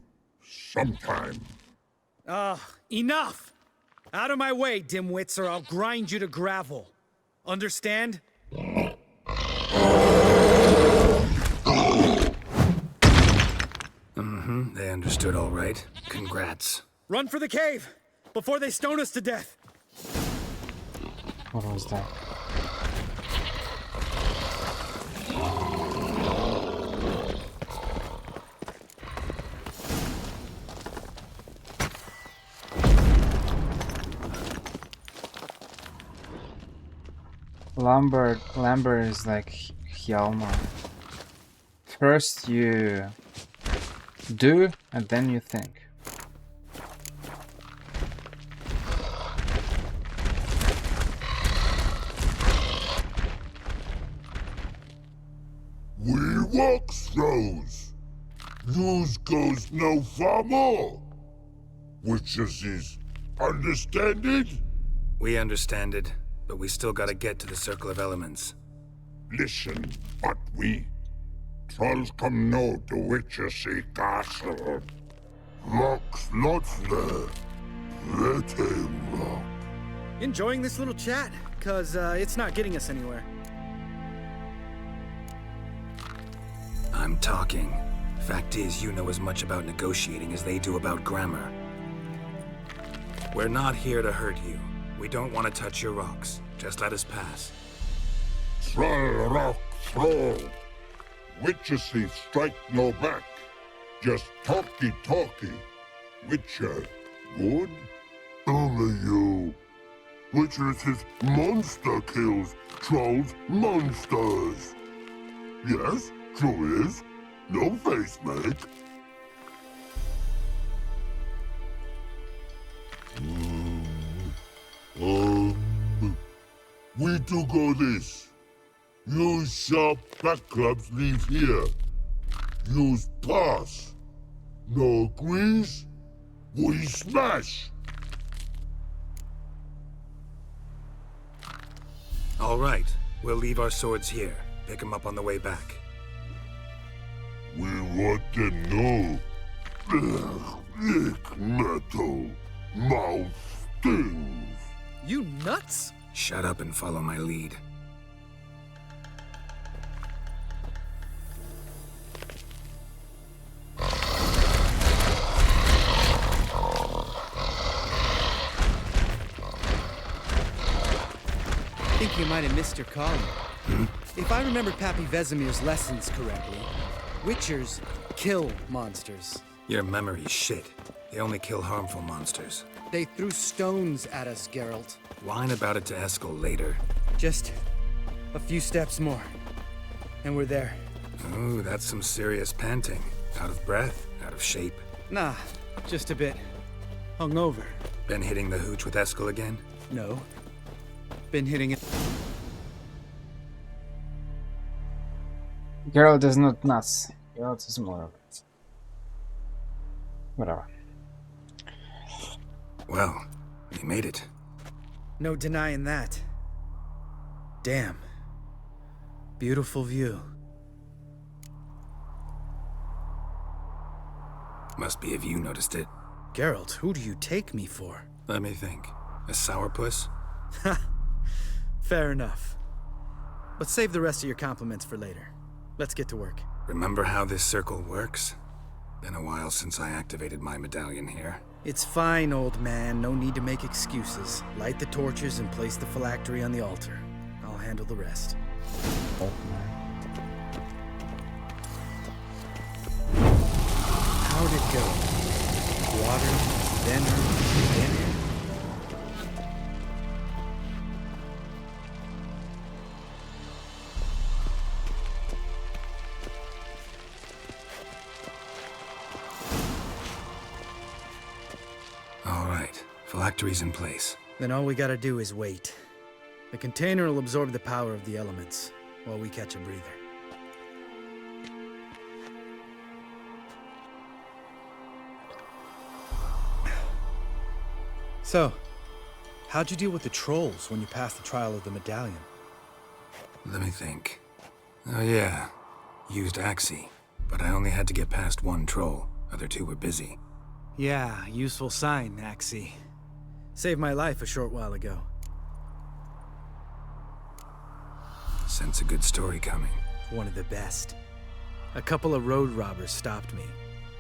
Sometime. Enough! Out of my way, dimwits, or I'll grind you to gravel. Understand? Mm-hmm, they understood all right. Congrats. Run for the cave! Before they stone us to death! What was that? Lumber is like Hjalmar. First you do, and then you think. We walk throws. News goes no far more. Which is understand it? We understand it, but we still gotta get to the Circle of Elements. Listen, but we trolls come no to Witchersea Castle. Rocks lots there. Pretty rock. Enjoying this little chat? Cause it's not getting us anywhere. I'm talking. Fact is, you know as much about negotiating as they do about grammar. We're not here to hurt you. We don't want to touch your rocks. Just let us pass. Troll rock troll. Witchersea strike no back. Just talky. Witcher, good? Only you. Witchersea monster kills trolls monsters. Yes, true is. No face make. We do go this. Use sharp back clubs leave here. Use pass. No agrees? We smash. All right, we'll leave our swords here. Pick them up on the way back. We want to know. Lick metal. Mouth stings. You nuts? Shut up and follow my lead. I think you might have missed your calling. If I remembered Pappy Vesemir's lessons correctly, Witchers kill monsters. Your memory's shit. They only kill harmful monsters. They threw stones at us, Geralt. Whine about it to Eskel later. Just a few steps more, and we're there. Ooh, that's some serious panting. Out of breath, out of shape. Nah, just a bit hungover. Been hitting the hooch with Eskel again? No. Been hitting it. Geralt is not nuts. Geralt is more of it. Whatever. Well, we made it. No denying that. Damn. Beautiful view. Must be if you noticed it. Geralt, who do you take me for? Let me think. A sourpuss? Ha! Fair enough. But save the rest of your compliments for later. Let's get to work. Remember how this circle works? Been a while since I activated my medallion here. It's fine, old man. No need to make excuses. Light the torches and place the phylactery on the altar. I'll handle the rest. Old man. How'd it go? Water, then air. All right, phylactery's in place. Then all we gotta do is wait. The container will absorb the power of the elements, while we catch a breather. So, how'd you deal with the trolls when you passed the trial of the medallion? Let me think. Oh yeah, used Axie, but I only had to get past one troll. Other two were busy. Yeah, useful sign, Axie. Saved my life a short while ago. Sense a good story coming. One of the best. A couple of road robbers stopped me.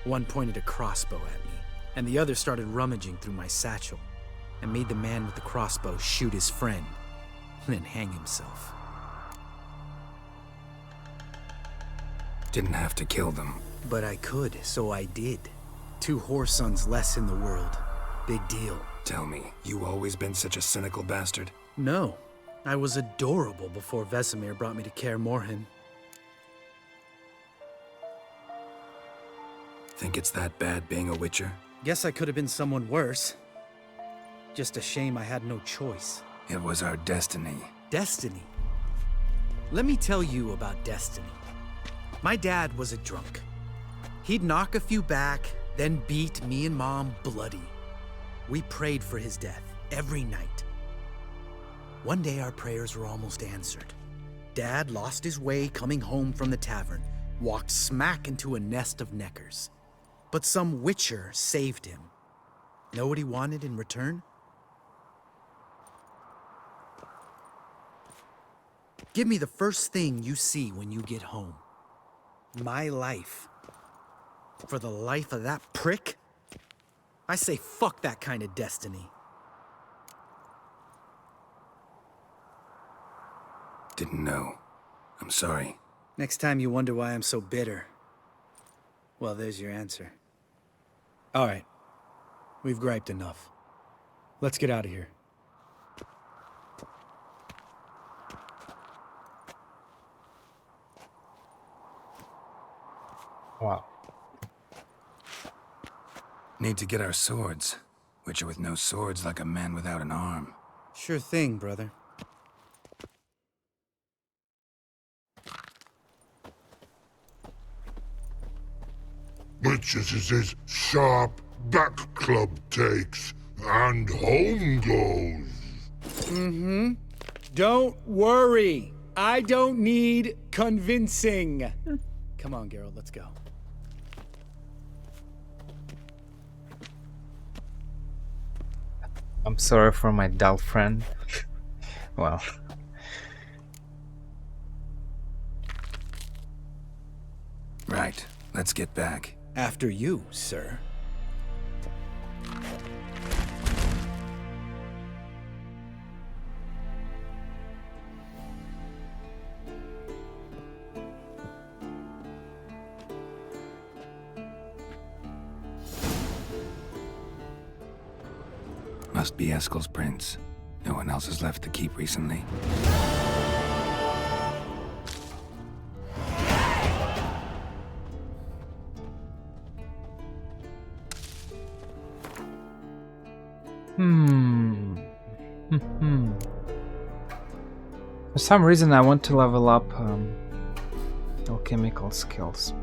One pointed a crossbow at me, and the other started rummaging through my satchel, and made the man with the crossbow shoot his friend, and then hang himself. Didn't have to kill them. But I could, so I did. 2 whoresons less in the world. Big deal. Tell me, you always been such a cynical bastard? No. I was adorable before Vesemir brought me to Kaer Morhen. Think it's that bad being a witcher? Guess I could have been someone worse. Just a shame I had no choice. It was our destiny. Destiny? Let me tell you about destiny. My dad was a drunk. He'd knock a few back, then beat me and Mom bloody. We prayed for his death every night. One day our prayers were almost answered. Dad lost his way coming home from the tavern, walked smack into a nest of neckers. But some witcher saved him. Know what he wanted in return? Give me the first thing you see when you get home. My life. For the life of that prick? I say fuck that kind of destiny. Didn't know. I'm sorry. Next time you wonder why I'm so bitter, well, there's your answer. All right. We've griped enough. Let's get out of here. Wow. Need to get our swords. Witcher with no swords like a man without an arm. Sure thing, brother. Much as it is sharp back club takes, and home goes. Mm-hmm. Don't worry. I don't need convincing. Come on, Geralt, let's go. I'm sorry for my dull friend. Well. Right. Let's get back. After you, sir. Must be Eskel's prince. No one else has left the keep recently. For some reason I want to level up alchemical skills.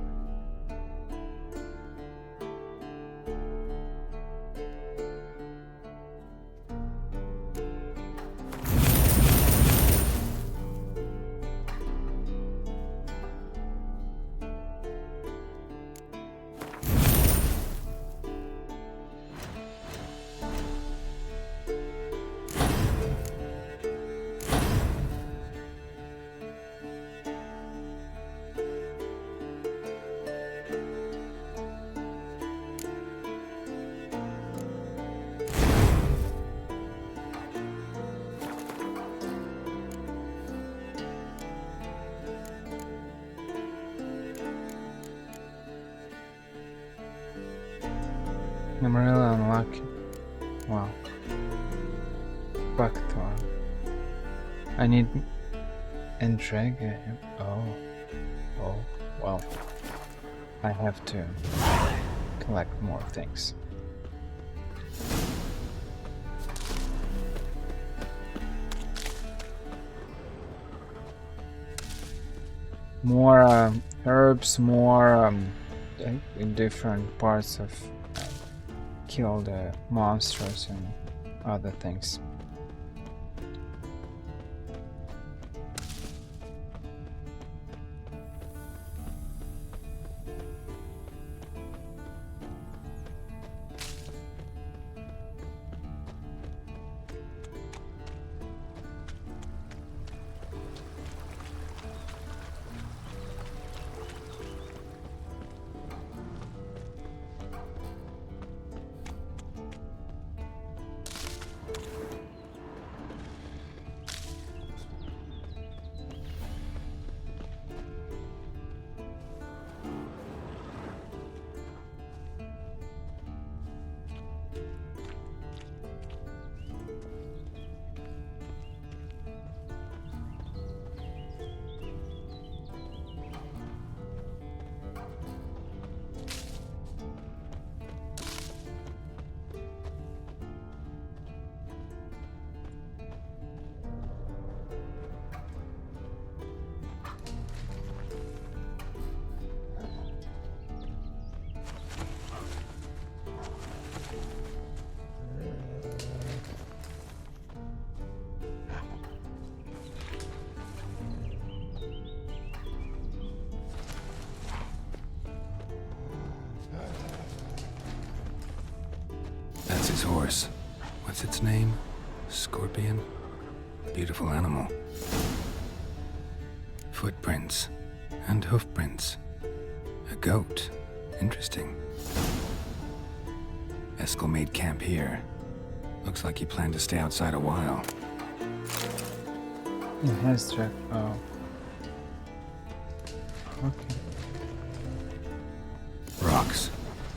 I'm really unlucky. Wow. Factor. I need Endraga. Oh. Oh. Well. I have to collect more things. More herbs, more in different parts of kill the monsters and other things. That's his horse. What's its name? Scorpion? Beautiful animal. Footprints. And hoofprints. A goat. Interesting. Eskel made camp here. Looks like he planned to stay outside a while. It has track. Oh. Okay. Rocks.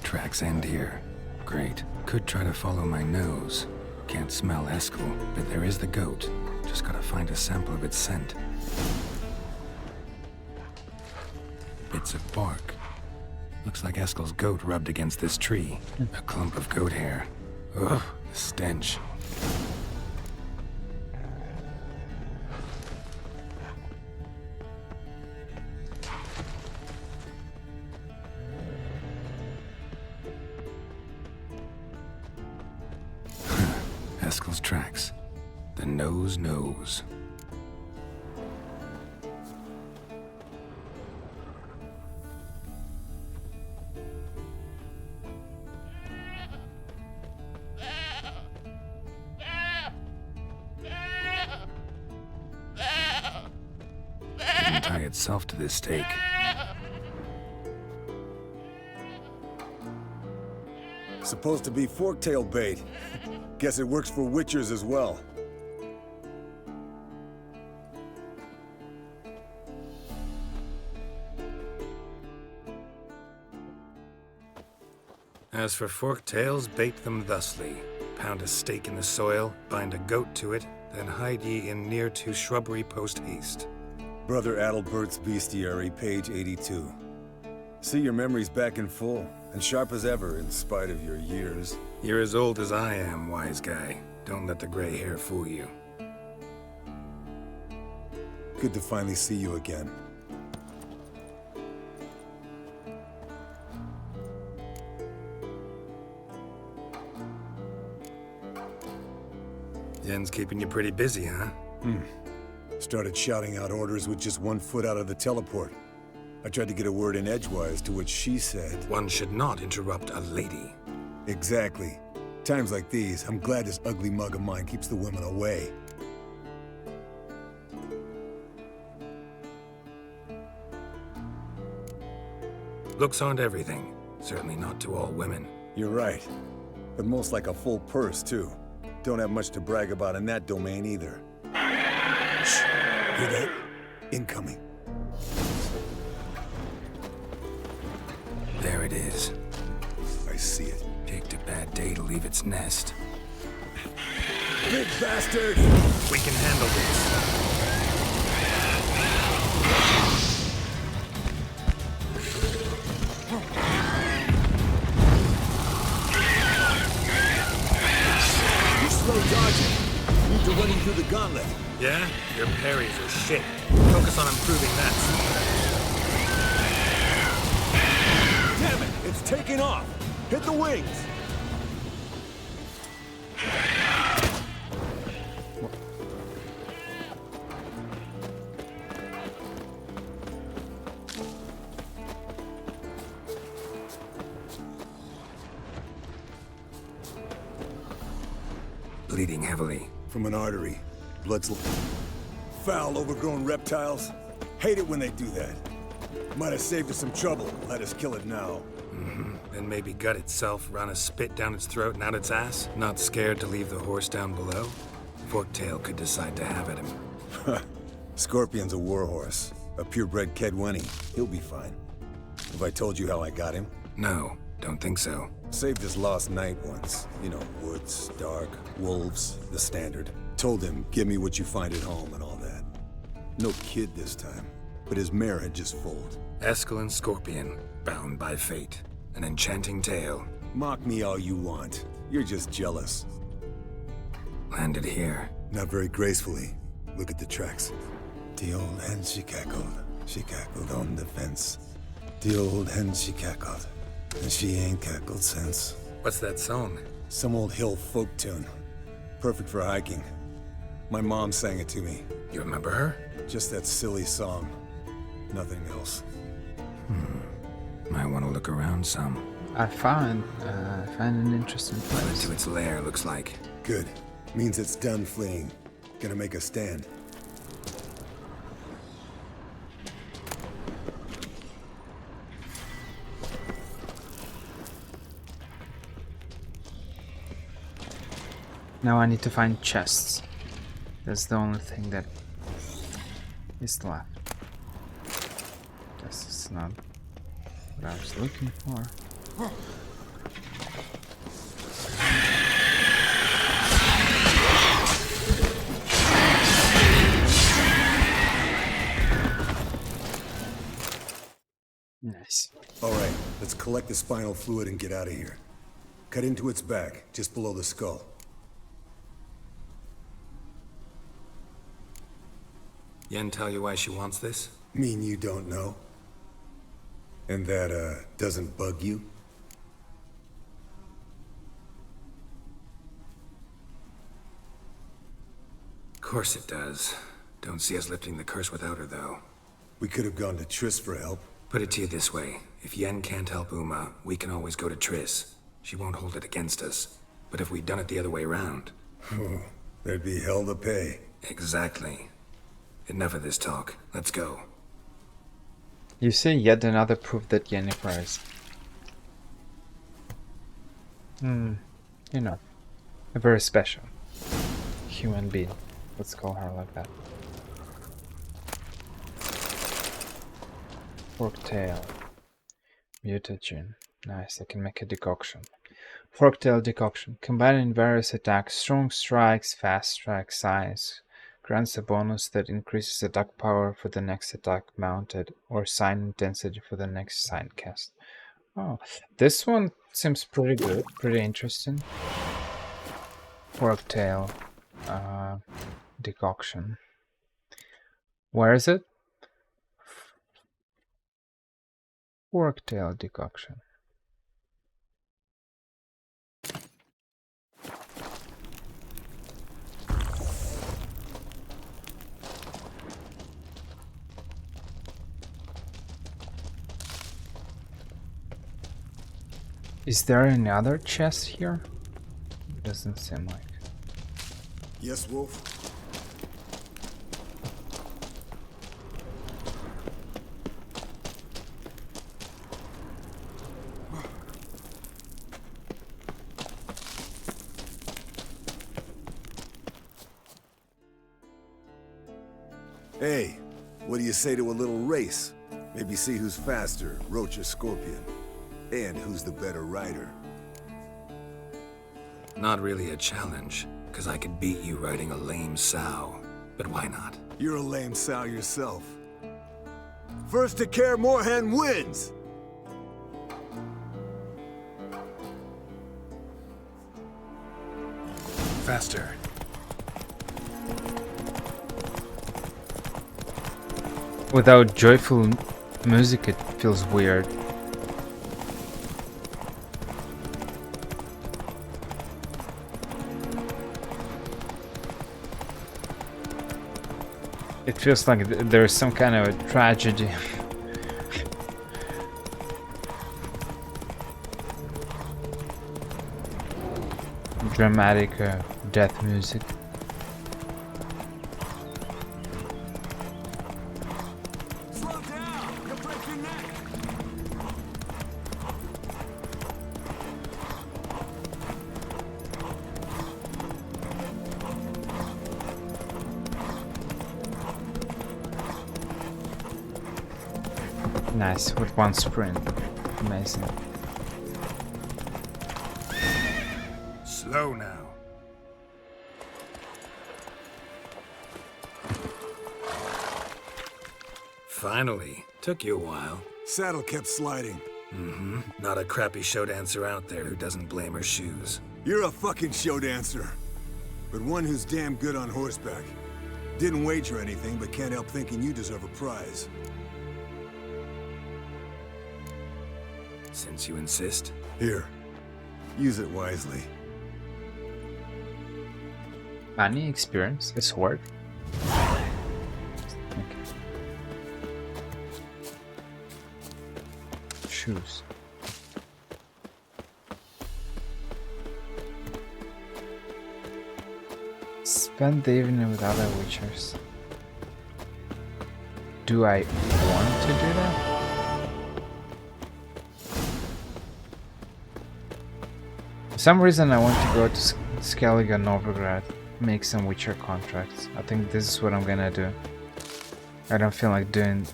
Tracks end here. Great. Could try to follow my nose. Can't smell Eskel, but there is the goat. Just gotta find a sample of its scent. Bits of bark. Looks like Eskel's goat rubbed against this tree. A clump of goat hair. Ugh, the stench. Eskel's tracks. The nose knows. Didn't tie itself to this stake. Supposed to be Forktail bait. Guess it works for witchers as well. As for Forktails, bait them thusly. Pound a stake in the soil, bind a goat to it, then hide ye in near to shrubbery post haste. Brother Adalbert's Bestiary, page 82. See, your memory's back in full, and sharp as ever, in spite of your years. You're as old as I am, wise guy. Don't let the gray hair fool you. Good to finally see you again. Yen's keeping you pretty busy, huh? Started shouting out orders with just 1 foot out of the teleport. I tried to get a word in edgewise, to which she said... One should not interrupt a lady. Exactly. Times like these, I'm glad this ugly mug of mine keeps the women away. Looks aren't everything. Certainly not to all women. You're right. But most like a full purse, too. Don't have much to brag about in that domain, either. Shh! Hear that? Incoming. There it is. I see it. Picked a bad day to leave its nest. Big bastard! We can handle this. Need to run him through the gauntlet. Yeah? Your parries are shit. Focus on improving that. Damn it! It's taking off! Hit the wings! Bleeding heavily. From an artery. Blood's... Foul, overgrown reptiles. Hate it when they do that. Might have saved us some trouble. Let us kill it now. Then maybe gut itself, run a spit down its throat and out its ass? Not scared to leave the horse down below? Forktail could decide to have at him. Scorpion's a warhorse. A purebred Kedwenny. He'll be fine. Have I told you how I got him? No, don't think so. Saved his lost night once. You know, woods, dark, wolves, the standard. Told him, give me what you find at home and all that. No kid this time, but his mare had just foaled. Eskel and Scorpion, bound by fate. An enchanting tale. Mock me all you want. You're just jealous. Landed here. Not very gracefully. Look at the tracks. The old hen, she cackled. She cackled on the fence. The old hen, she cackled. And she ain't cackled since. What's that song? Some old hill folk tune. Perfect for hiking. My mom sang it to me. You remember her? Just that silly song. Nothing else. Might want to look around some. I find an interesting place. To its lair, looks like. Good. Means it's done fleeing. Gonna make a stand. Now I need to find chests. That's the only thing that is left. This is not what I was looking for. Nice. Alright, let's collect the spinal fluid and get out of here. Cut into its back, just below the skull. Yen tell you why she wants this? Mean you don't know? And that, doesn't bug you? Of course it does. Don't see us lifting the curse without her, though. We could have gone to Triss for help. Put it to you this way. If Yen can't help Uma, we can always go to Triss. She won't hold it against us. But if we'd done it the other way around... There'd be hell to pay. Exactly. Enough of this talk. Let's go. You see yet another proof that Yennefer is... you know, a very special human being. Let's call her like that. Forktail. Mutagen. Nice, I can make a decoction. Forktail decoction. Combining various attacks, strong strikes, fast strikes, size. Grants a bonus that increases attack power for the next attack mounted, or sign intensity for the next sign cast. Oh, this one seems pretty good, pretty interesting. Forktail decoction. Where is it? Forktail decoction. Is there any other chest here? Doesn't seem like. Yes, Wolf? Hey, what do you say to a little race? Maybe see who's faster, Roach or Scorpion. And who's the better rider? Not really a challenge, because I could beat you riding a lame sow. But why not? You're a lame sow yourself. First to Kaer Morhen wins! Faster. Without joyful music, it feels weird. It feels like there's some kind of a tragedy. Dramatic death music. Slow down! You'll break your neck! Nice, with one sprint. Amazing. Slow now. Finally. Took you a while. Saddle kept sliding. Mm-hmm. Not a crappy show dancer out there who doesn't blame her shoes. You're a fucking show dancer. But one who's damn good on horseback. Didn't wager anything, but can't help thinking you deserve a prize. Since you insist. Here. Use it wisely. Money, experience, a sword. Okay. Shoes. Spend the evening with other witchers. Do I want to do that? For some reason I want to go to Skellige or Novigrad, make some witcher contracts. I think this is what I'm gonna do. I don't feel like doing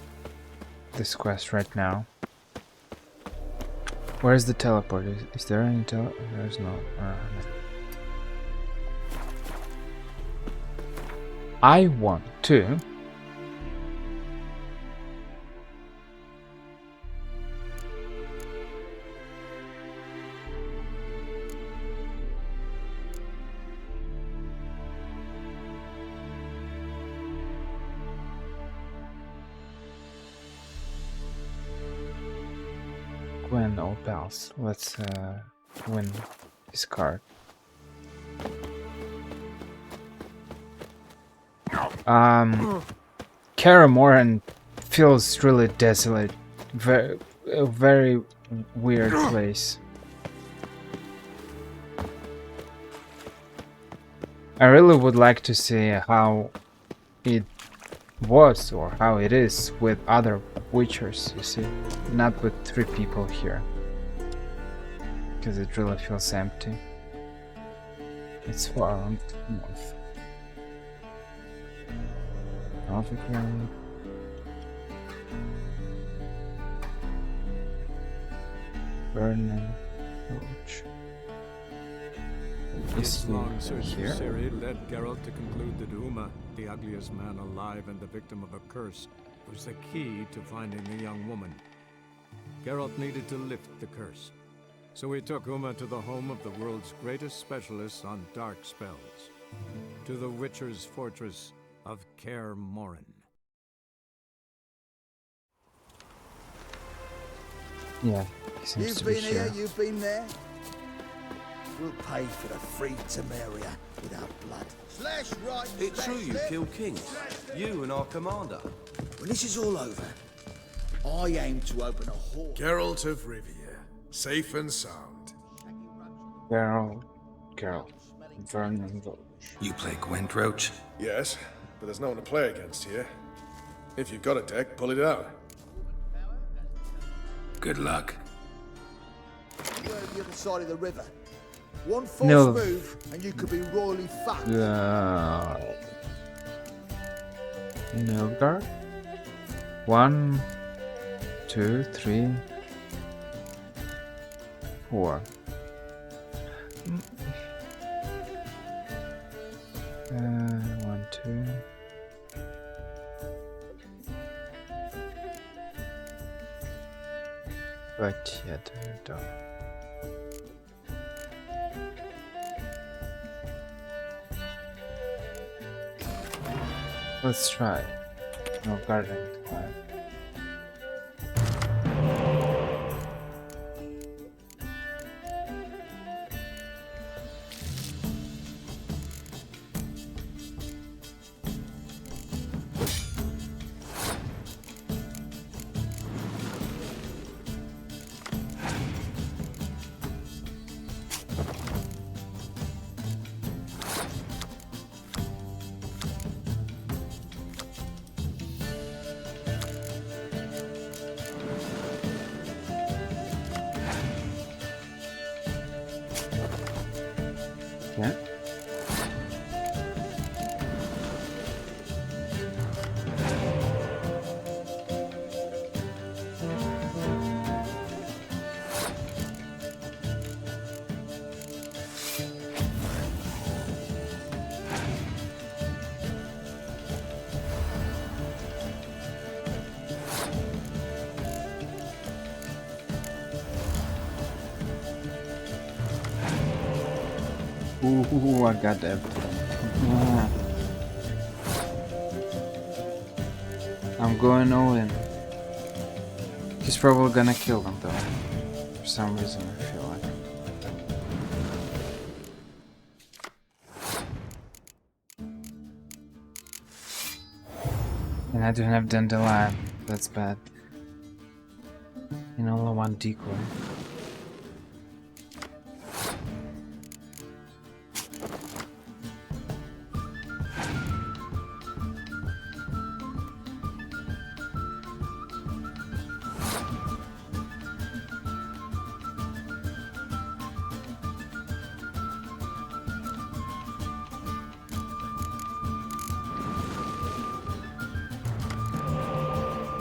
this quest right now. Where's the teleport? Is there any teleport? There's no. No. I want to Gwent, old pals. Let's win this card. Kaer Morhen feels really desolate. A very weird place. I really would like to see how it was or how it is with other witchers, you see, not with 3 people here, because it really feels empty. It's far north. Novigrad. Burning Roach. His long search for Ciri led Geralt to conclude that Uma, the ugliest man alive and the victim of a curse, was the key to finding the young woman. Geralt needed to lift the curse, so he took Uma to the home of the world's greatest specialists on dark spells, to the Witcher's fortress of Kaer Morhen. Yeah, he seems to be here. You've been there. We'll pay for the free Temeria with our blood. Slash right. It's true you killed kings. You and our commander. When this is all over, I aim to open a hall. Geralt of Rivia, safe and sound. Geralt, Vernon Roach. You play Gwent, Roach? Yes, but there's no one to play against here. If you've got a deck, pull it out. Good luck. You're on the other side of the river. One false move, and you could be royally fucked. Nilfgaard. 1, 2, 3, 4. 1, 2. But yet, don't. Let's try. Nilfgaardian. Yeah. Ooh, I got everything. I'm going all in. He's probably gonna kill them though. For some reason I feel like. And I don't have Dandelion. That's bad. And only one decoy.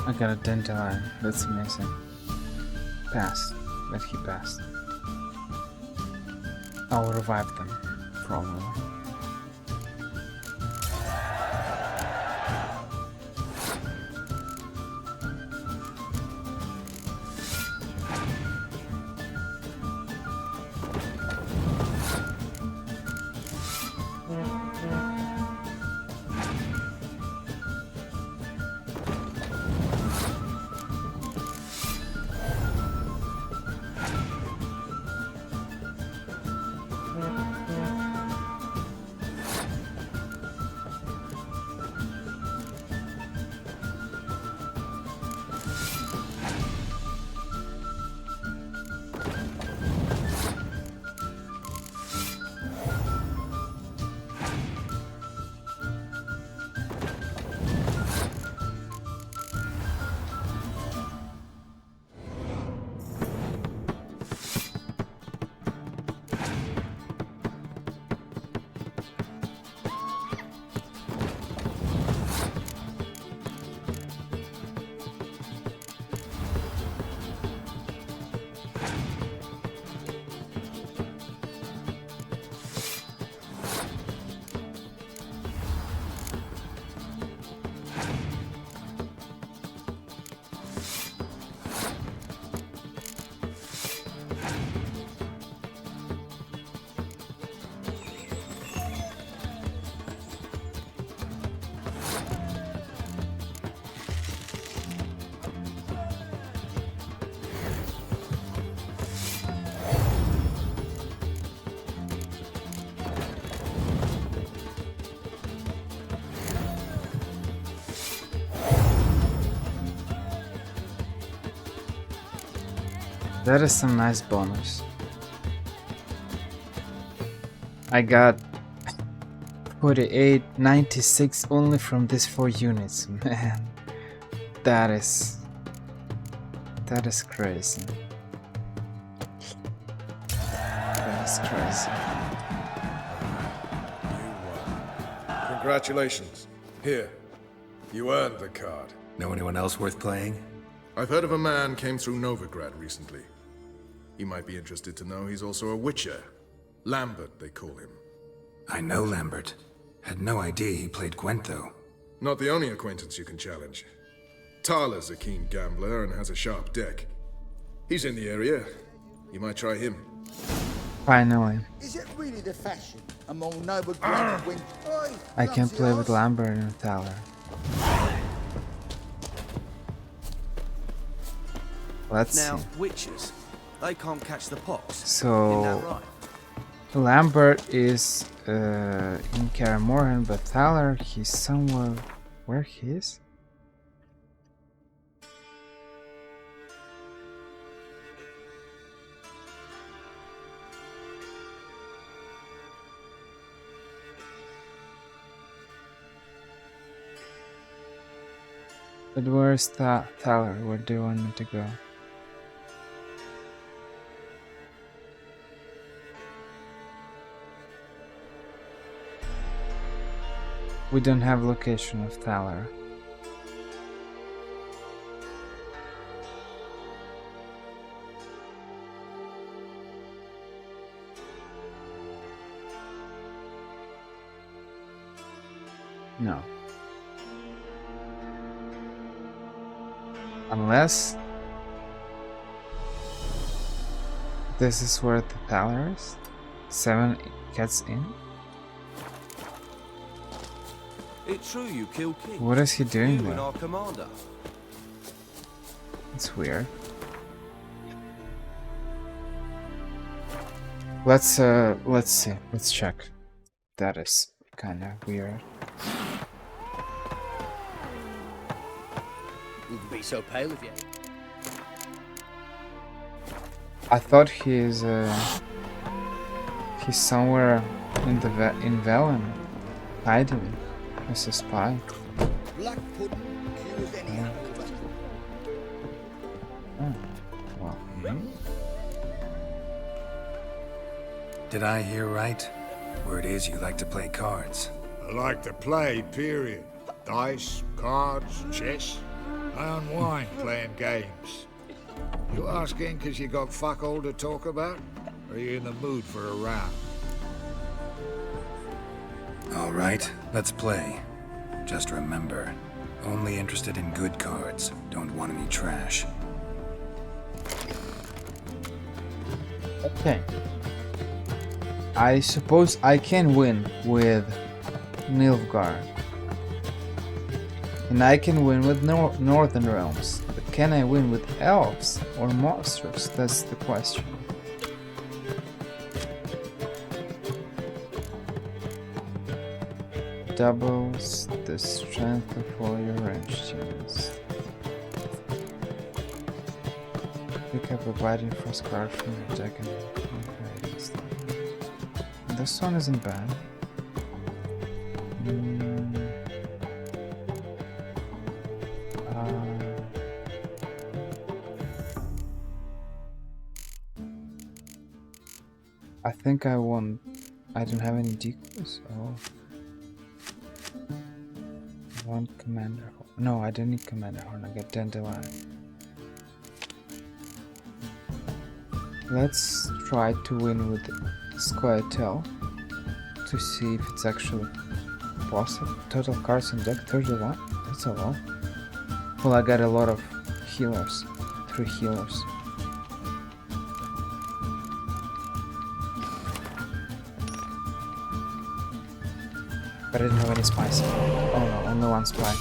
I got a dandelion. That's amazing. Passed. But he passed. I'll revive them, probably. That is some nice bonus. I got 48.96 only from these 4 units. Man, that is crazy. That is crazy. Congratulations. Here, you earned the card. Know anyone else worth playing? I've heard of a man came through Novigrad recently. You might be interested to know he's also a witcher. Lambert, they call him. I know Lambert. Had no idea he played Gwent, though. Not the only acquaintance you can challenge. Thaler's a keen gambler and has a sharp deck. He's in the area. You might try him. Finally. Is it really the fashion among Novigrad when... I can play with Lambert and Thaler. Let's now, see. witches, they can't catch the pox. So, Isn't that right? Lambert is in Kaer Morhen, but Thaler, he's somewhere. Where he is? But where's Thaler? Where do you want me to go? We don't have location of Thaler. No. Unless this is where the Thaler is. 7 gets in. It's true you killed King. What is he doing You there? and our commander. It's weird. Let's see. Let's check. That is kind of weird. Wouldn't be so pale if you. I thought he's somewhere in Velen, hiding as a spy. Black pudding cures any hangover. Oh, well. Did I hear right? Word is you like to play cards. I like to play, period. Dice, cards, chess. I unwind playing games. You asking because you got fuck all to talk about? Or are you in the mood for a round? All right, let's play. Just remember, only interested in good cards. Don't want any trash. Okay. I suppose I can win with Nilfgaard. And I can win with Northern Realms. But can I win with elves or monsters? That's the question. Doubles the strength of all your ranged units. Pick up a biting first card from your deck and upgrade this. This one isn't bad. I think I won. I don't have any decoys. Oh. One commander horn. No, I don't need commander horn. I get dandelion. Let's try to win with Forktail to see if it's actually possible. Total cards in deck 31. That's a lot. Well, I got a lot of healers. 3 healers. But I didn't have any spice. Oh no, only one spy.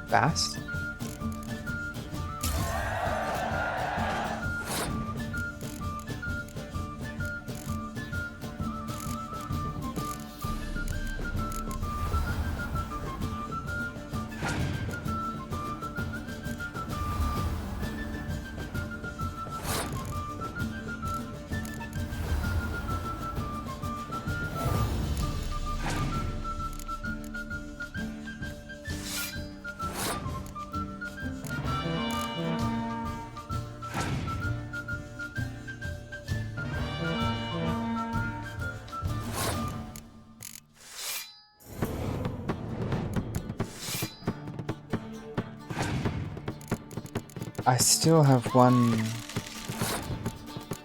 Fast? I still have one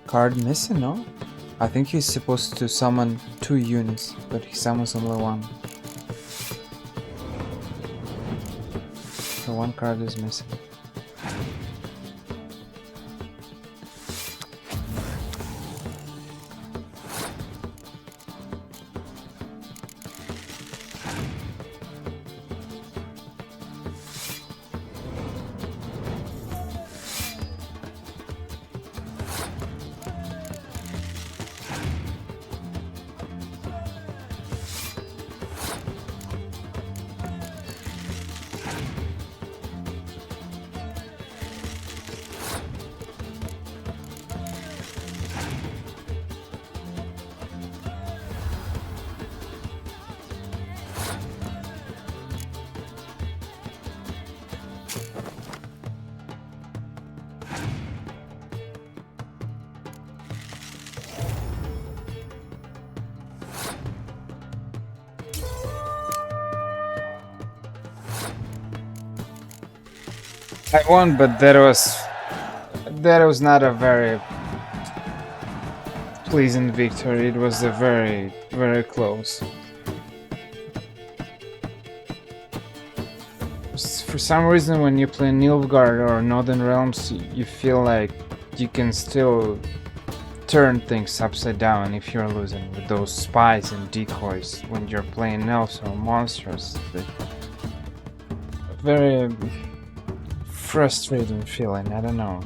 card missing, no? I think he's supposed to summon 2 units, but he summons only 1. So 1 card is missing. I won, but that was not a very pleasant victory. It was a very, very close. For some reason, when you play Nilfgaard or Northern Realms, you feel like you can still turn things upside down if you're losing with those spies and decoys when you're playing elves or monsters. Very frustrating feeling. I don't know.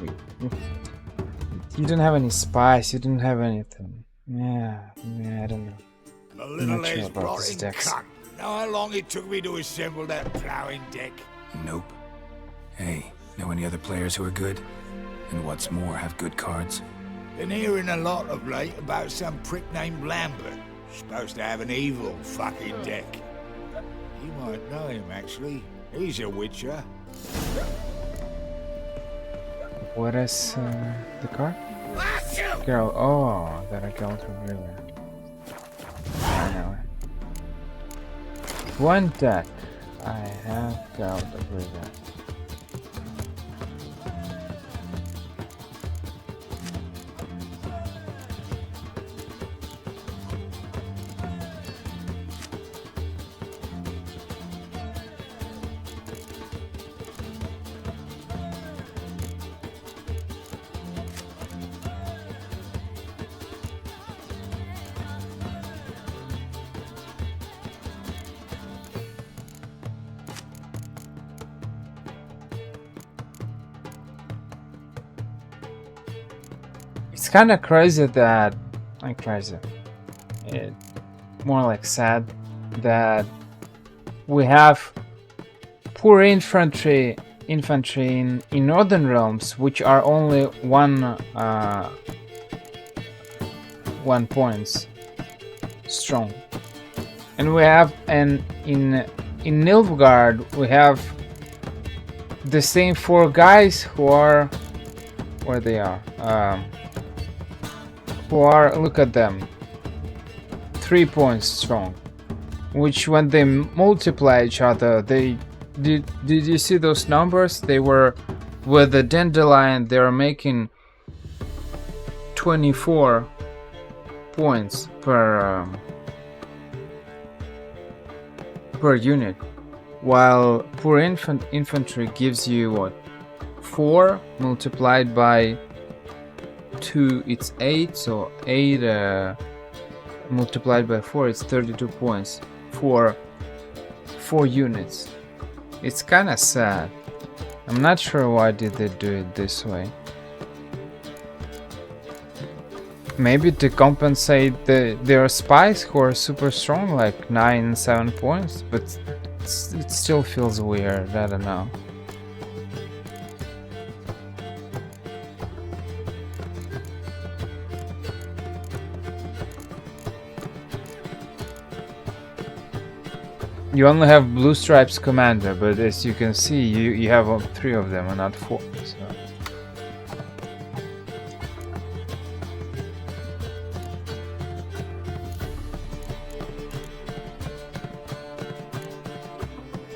You don't have any spice. You don't have anything. Yeah, I don't know. The I'm little not sure ass about rotting these decks. cunt. Know how long it took me to assemble that ploughing deck? Nope. Hey, know any other players who are good? And what's more, have good cards? Been hearing a lot of late about some prick named Lambert. Supposed to have an evil fucking deck. You might know him, actually. He's a witcher. What is the card? Girl. Oh, that I got from river. I know. One deck. I have got the river. It's kind of crazy that, more like sad that we have poor infantry in Northern Realms, which are only one points strong, and we have in Nilfgaard we have the same 4 guys who are where they are. Who are, look at them, 3 points strong, which when they multiply each other, they did you see those numbers? They were with the dandelion, they are making 24 points per unit, while poor infantry gives you what, 4 multiplied by 2, it's 8, so 8 multiplied by 4, it's 32 points for 4 units. It's kinda sad. I'm not sure why did they do it this way. Maybe to compensate their spies who are super strong, like 9 and 7 points, but it still feels weird, I don't know. You only have Blue Stripes Commander, but as you can see, you have 3 of them and not 4. So.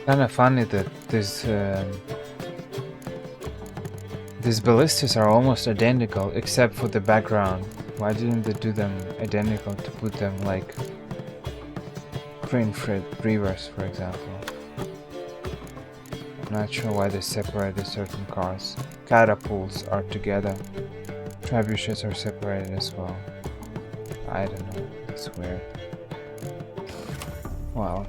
Kind of funny that these ballistas are almost identical, except for the background. Why didn't they do them identical to put them like reverse, for example? I'm not sure why they separated certain cars. Catapults are together. Trebuchets are separated as well. I don't know. It's weird. Wow.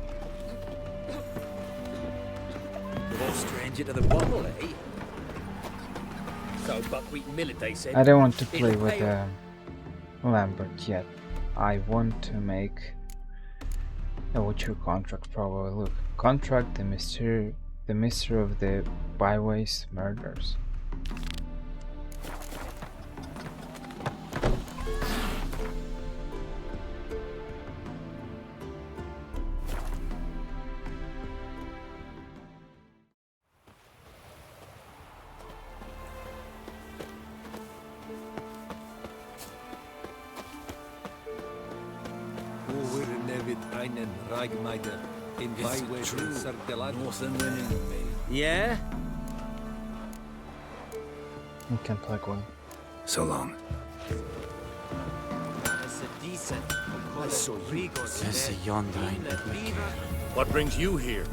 You're all stranger to the bottle, eh? So buckwheat millet, they said. I don't want to play with Lambert yet. I want to make a Witcher contract, probably. Look, contract the mystery of the Byways murders. Yeah? You can play one. So long. What brings you here?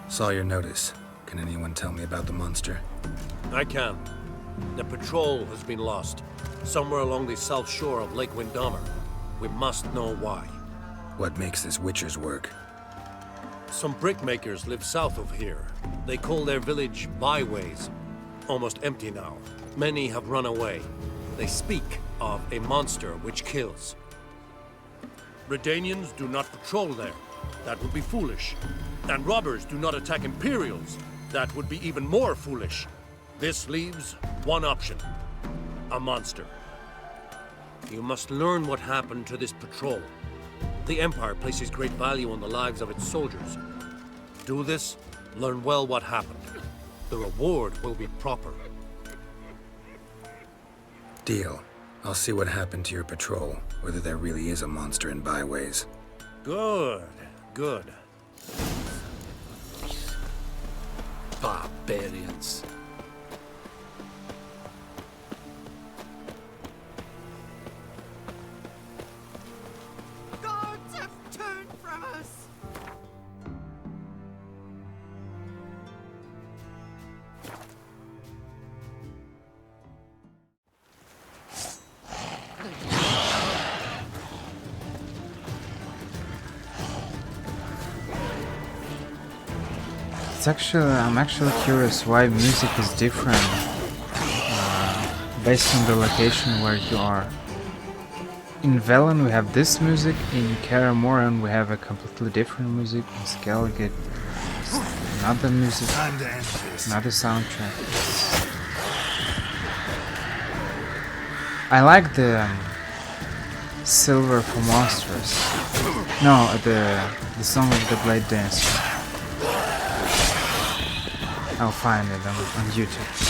Saw your notice. Can anyone tell me about the monster? I can. The patrol has been lost. Somewhere along the south shore of Lake Windhammer. We must know why. What makes this Witcher's work? Some brickmakers live south of here. They call their village Byways. Almost empty now. Many have run away. They speak of a monster which kills. Redanians do not patrol there. That would be foolish. And robbers do not attack Imperials. That would be even more foolish. This leaves one option. A monster. You must learn what happened to this patrol. The Empire places great value on the lives of its soldiers. Do this, learn well what happened. The reward will be proper. Deal. I'll see what happened to your patrol, whether there really is a monster in Byways. Good, good. Barbarians. Guards have turned from us! I'm actually curious why music is different based on the location where you are. In Velen we have this music, in Kaer Morhen we have a completely different music, in Skellige another music, another soundtrack. I like the Silver for Monsters. No, the Song of the Blade Dancer. I'll find it on YouTube.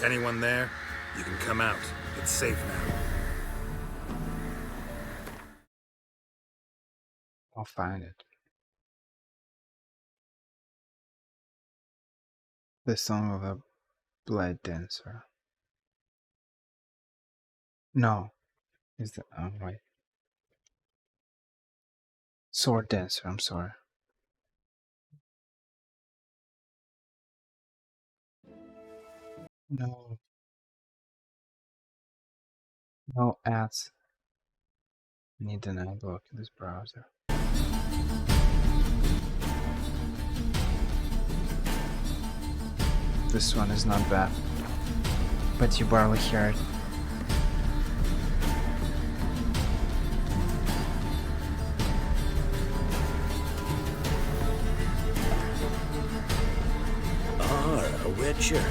Anyone there? You can come out. It's safe now. I'll find it. The Song of the Blade Dancer. No. Is the wait. Sword Dancer, I'm sorry. No. No ads. Need an ad block in this browser. This one is not bad, but you barely hear it. A witcher.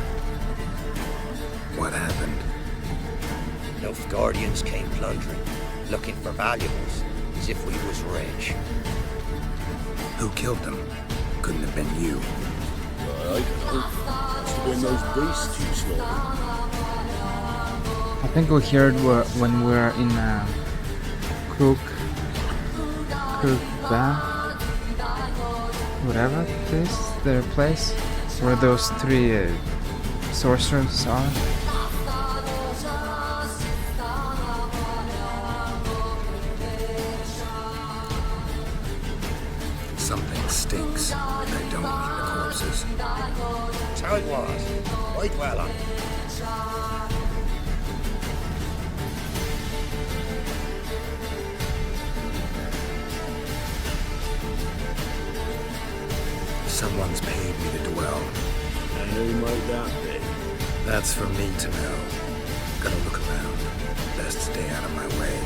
What happened? Nilfgaardians came plundering, looking for valuables, as if we was rich. Who killed them? Couldn't have been you. I don't know. Must have been those beasts you slaughtered. I think we heard when we were in Cook whatever it is, their place, where those three sorcerers are. Something stinks, and I don't mean the corpses. That's how it was. Quite well on it. Someone's paid me to dwell. And who might that be? That's for me to know. Gotta look around. Best stay out of my way.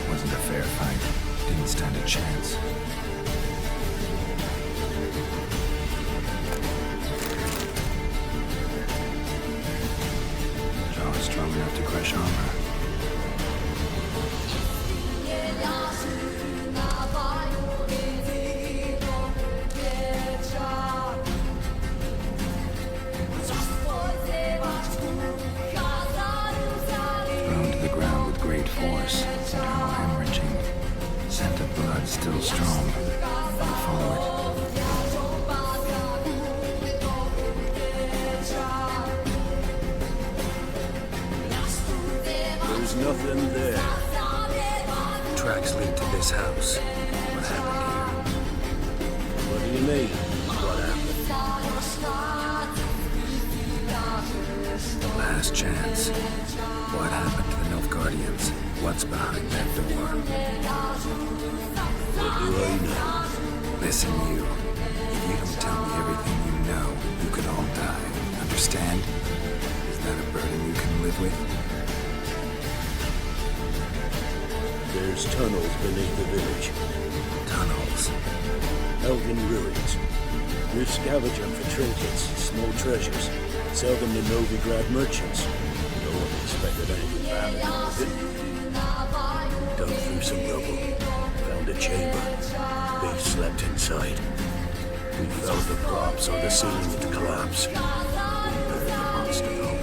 Wasn't a fair fight. Didn't stand a chance. Jaw strong enough to crush armor. Force, internal hemorrhaging, scent of blood still strong. I'll follow it. There's nothing there. Tracks lead to this house. What happened here? What do you mean? What happened? Last chance. What happened to the Nilfgaardians? What's behind that door? What do I know? Listen, you. If you don't tell me everything you know, you could all die. Understand? Is that a burden you can live with? There's There's tunnels beneath the village. Tunnels? Elven ruins. We're scavenging for trinkets, small treasures. Sell them to Novigrad merchants. No one expected anything valuable with it. Dug through some rubble. Found a chamber. Beast slept inside. We felt the props on the ceiling would collapse. We buried the monster though.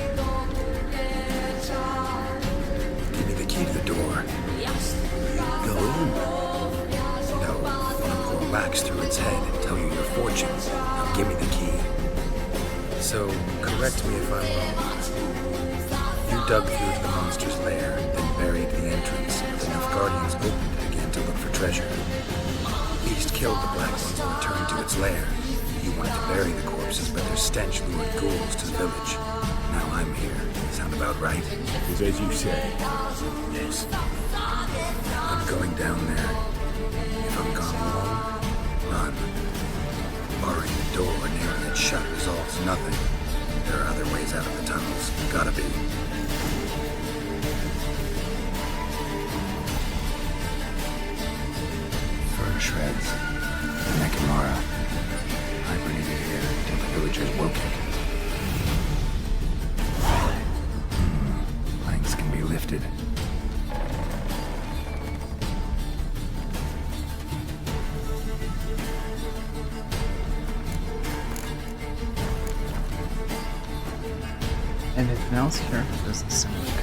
Give me the key to the door. Go in. No, I want to pour wax through its head and tell you your fortune. Now give me the key. So, correct me if I'm wrong. You dug through to the monster's lair, then buried the entrance. The Nilfgaardians opened it again to look for treasure. The beast killed the black ones and returned to its lair. You wanted to bury the corpses, but their stench lured ghouls to the village. Now I'm here. Sound about right? It's as you say. Yes. I'm going down there. If I'm gone long, run. Barring the door nearing it shut resolves nothing. There are other ways out of the tunnels. Gotta be. Fur shreds. Nekimara. Hibernated here until the villagers woke it. Planks can be lifted. Anything else here? Doesn't seem like it.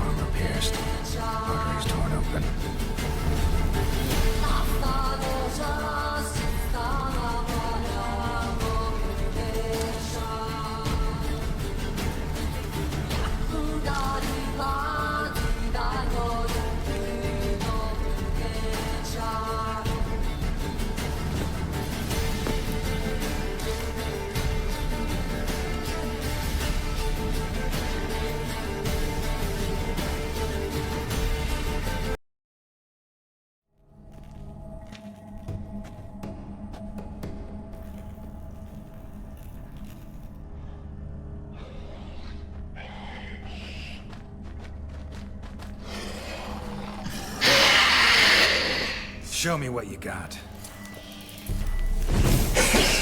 Armor pierced. Arteries torn open. Show me what you got.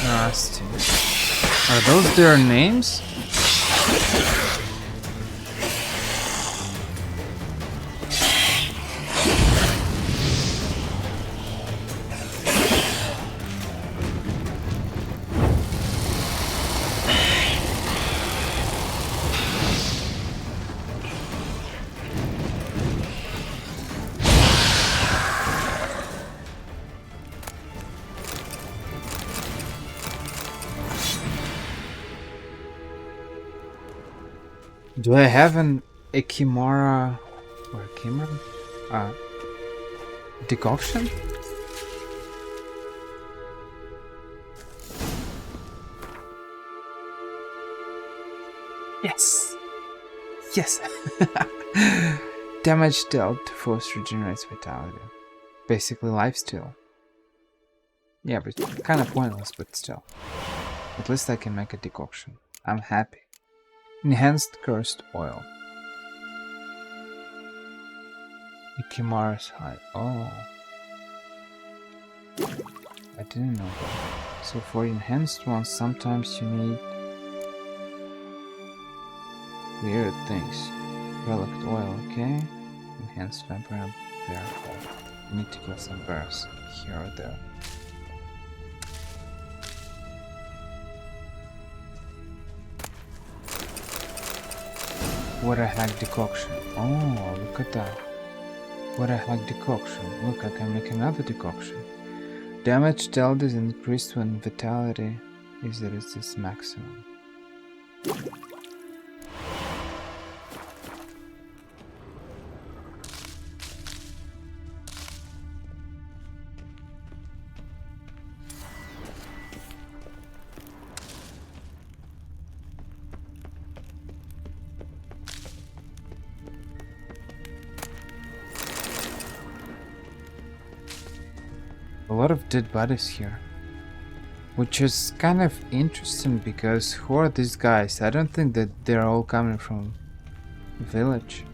Nasty. Are those their names? Do I have an Ekimara or Ekimara decoction? Yes. Yes. Damage dealt to foes regenerates vitality. Basically lifesteal. Yeah, but kind of pointless, but still. At least I can make a decoction. I'm happy. Enhanced cursed oil. Ikimara's high. Oh. I didn't know that. So for enhanced ones, sometimes you need weird things. Relic oil, okay? Enhanced vampire bear oil. You need to kill some bears here or there. What a hack decoction. Oh, look at that. What a hack decoction. Look, I can make another decoction. Damage dealt is increased when vitality is at its maximum. A lot of dead bodies here. Which is kind of interesting because who are these guys? I don't think that they're all coming from the village.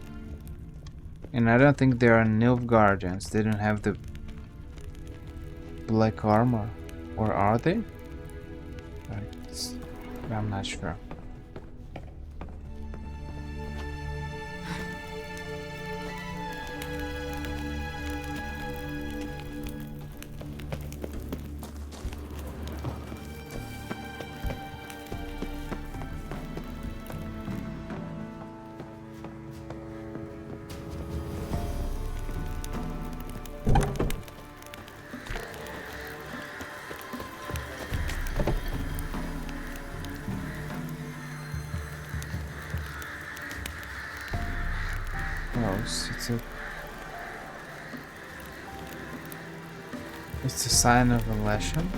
And I don't think they are Nilfgaardians. They don't have the black armor. Or are they? I'm not sure. It's a sign of elation.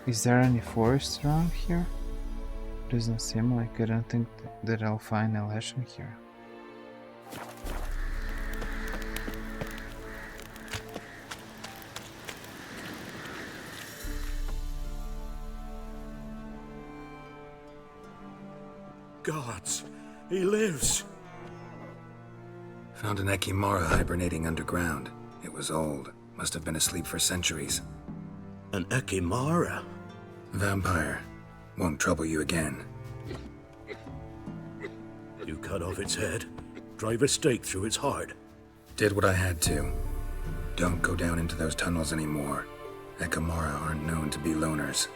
Is there any forest around here? Doesn't seem like. I don't think that I'll find elation here. Gods, he lives. Found an Ekimara hibernating underground. It was old. Must have been asleep for centuries. An Ekimara? Vampire. Won't trouble you again. You cut off its head, drive a stake through its heart. Did what I had to. Don't go down into those tunnels anymore. Ekimara aren't known to be loners.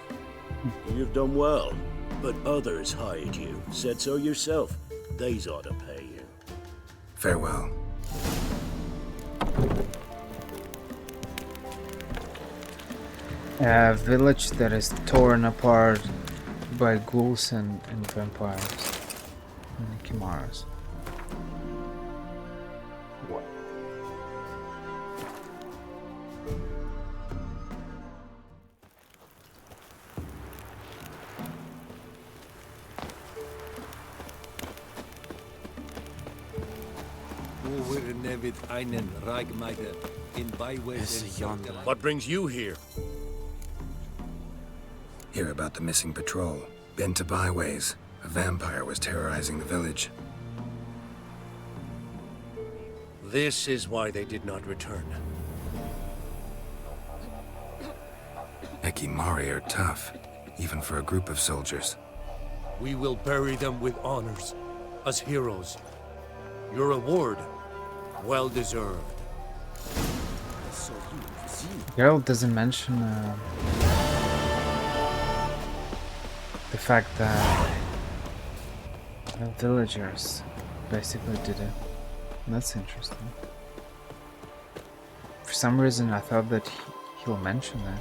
You've done well, but others hired you. Said so yourself. They's ought to pay you. Farewell. A village that is torn apart by ghouls and vampires and chimeras. What? What brings you here? Hear about the missing patrol. Been to Byways. A vampire was terrorizing the village. This is why they did not return. Ekimari are tough, even for a group of soldiers. We will bury them with honors, as heroes. Your reward, well deserved. Geralt doesn't mention the fact that the villagers basically did it. That's interesting. For some reason I thought that he'll mention that.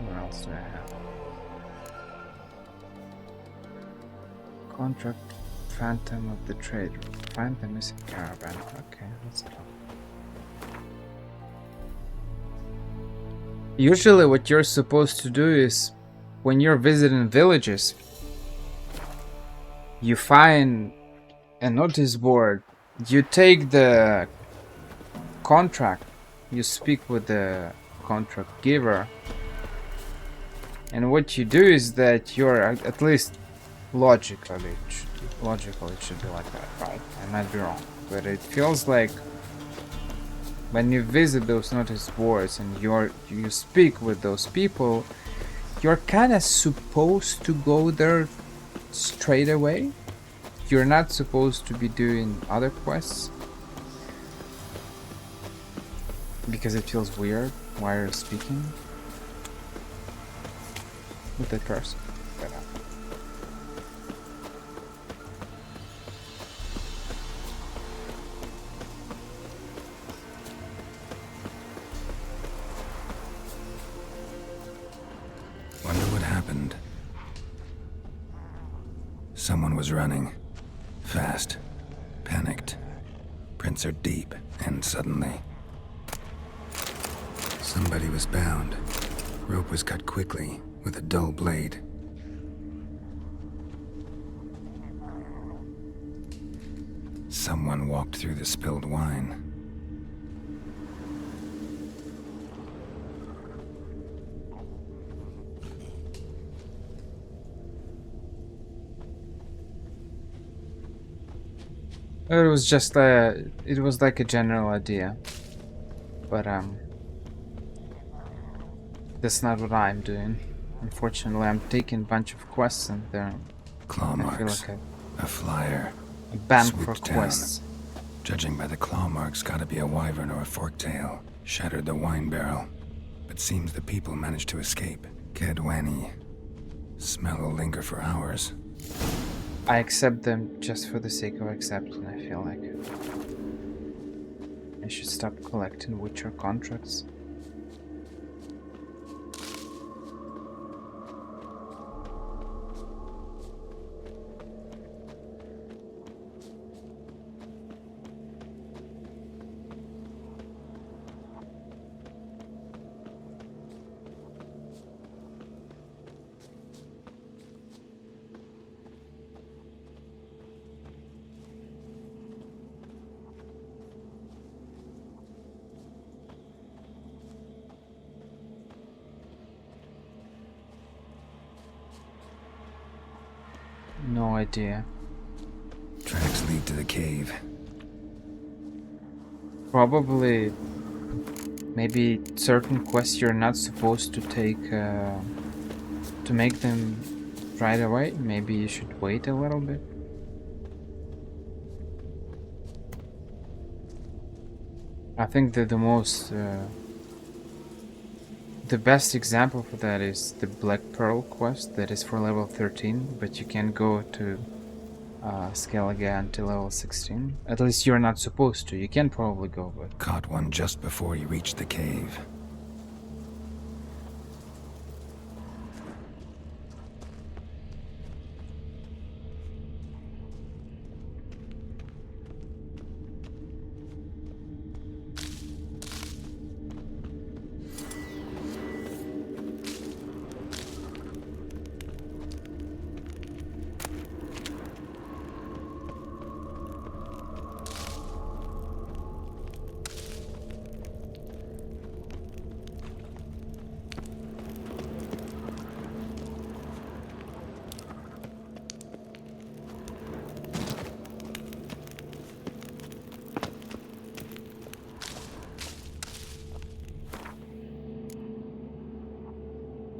Where else do I have? Contract Phantom of the Trader. Find the missing caravan. Okay, let's go. Usually what you're supposed to do is when you're visiting villages, you find a notice board, you take the contract, you speak with the contract giver, and what you do is that you're at least logically it should be like that, right? I might be wrong, but it feels like when you visit those notice boards and you speak with those people, you're kind of supposed to go there straight away. You're not supposed to be doing other quests because it feels weird while you're speaking with that person. Wonder what happened. Someone was running. Fast. Panicked. Prints are deep, and suddenly... Somebody was bound. Rope was cut quickly, with a dull blade. Someone walked through the spilled wine. It was just it was like a general idea, but that's not what I'm doing. Unfortunately, I'm taking a bunch of quests and Claw I feel marks. like A flyer. a bank for Swooped down. quests. Judging by the claw marks, gotta be a wyvern or a forktail. Shattered the wine barrel. But seems the people managed to escape. Kedwani. Smell will linger for hours. I accept them just for the sake of accepting. I feel like I should stop collecting Witcher contracts. No idea. Tracks lead to the cave. Probably, maybe certain quests you're not supposed to take to make them right away. Maybe you should wait a little bit. I think that the best example for that is the Black Pearl quest that is for level 13, but you can go to Skellige until level 16. At least you're not supposed to. You can probably go, but... Caught one just before you reached the cave.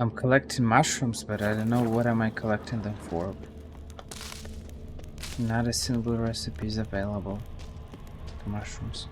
I'm collecting mushrooms, but I don't know what am I collecting them for. Not a single recipe is available to mushrooms.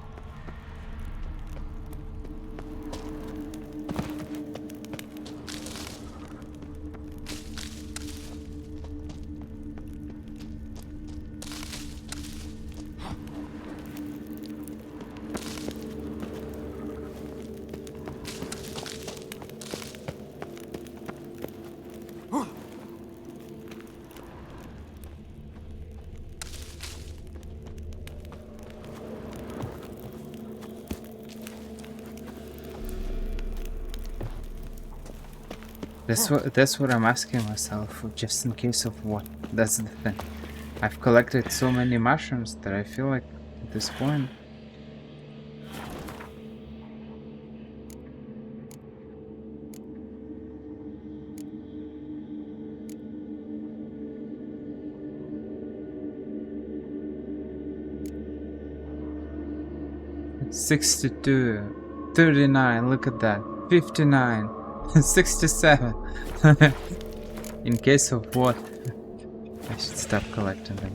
That's what I'm asking myself, just in case of what. That's the thing. I've collected so many mushrooms that I feel like at this point it's 62, 39, look at that, 59. 67. In case of what? I should stop collecting them.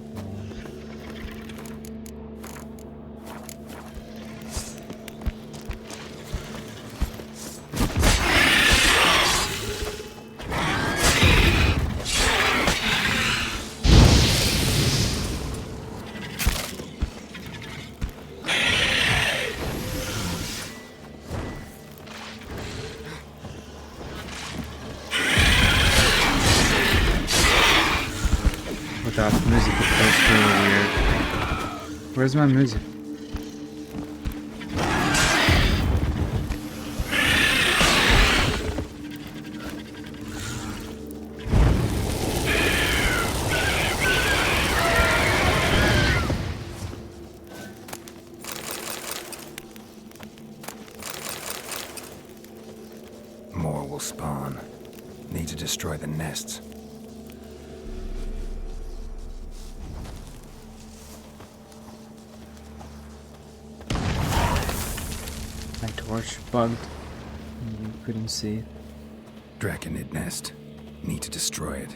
Without music, it feels really weird. Where's my music? spawn. Need to destroy the nests. My torch bugged. You couldn't see it. Draconid nest. Need to destroy it.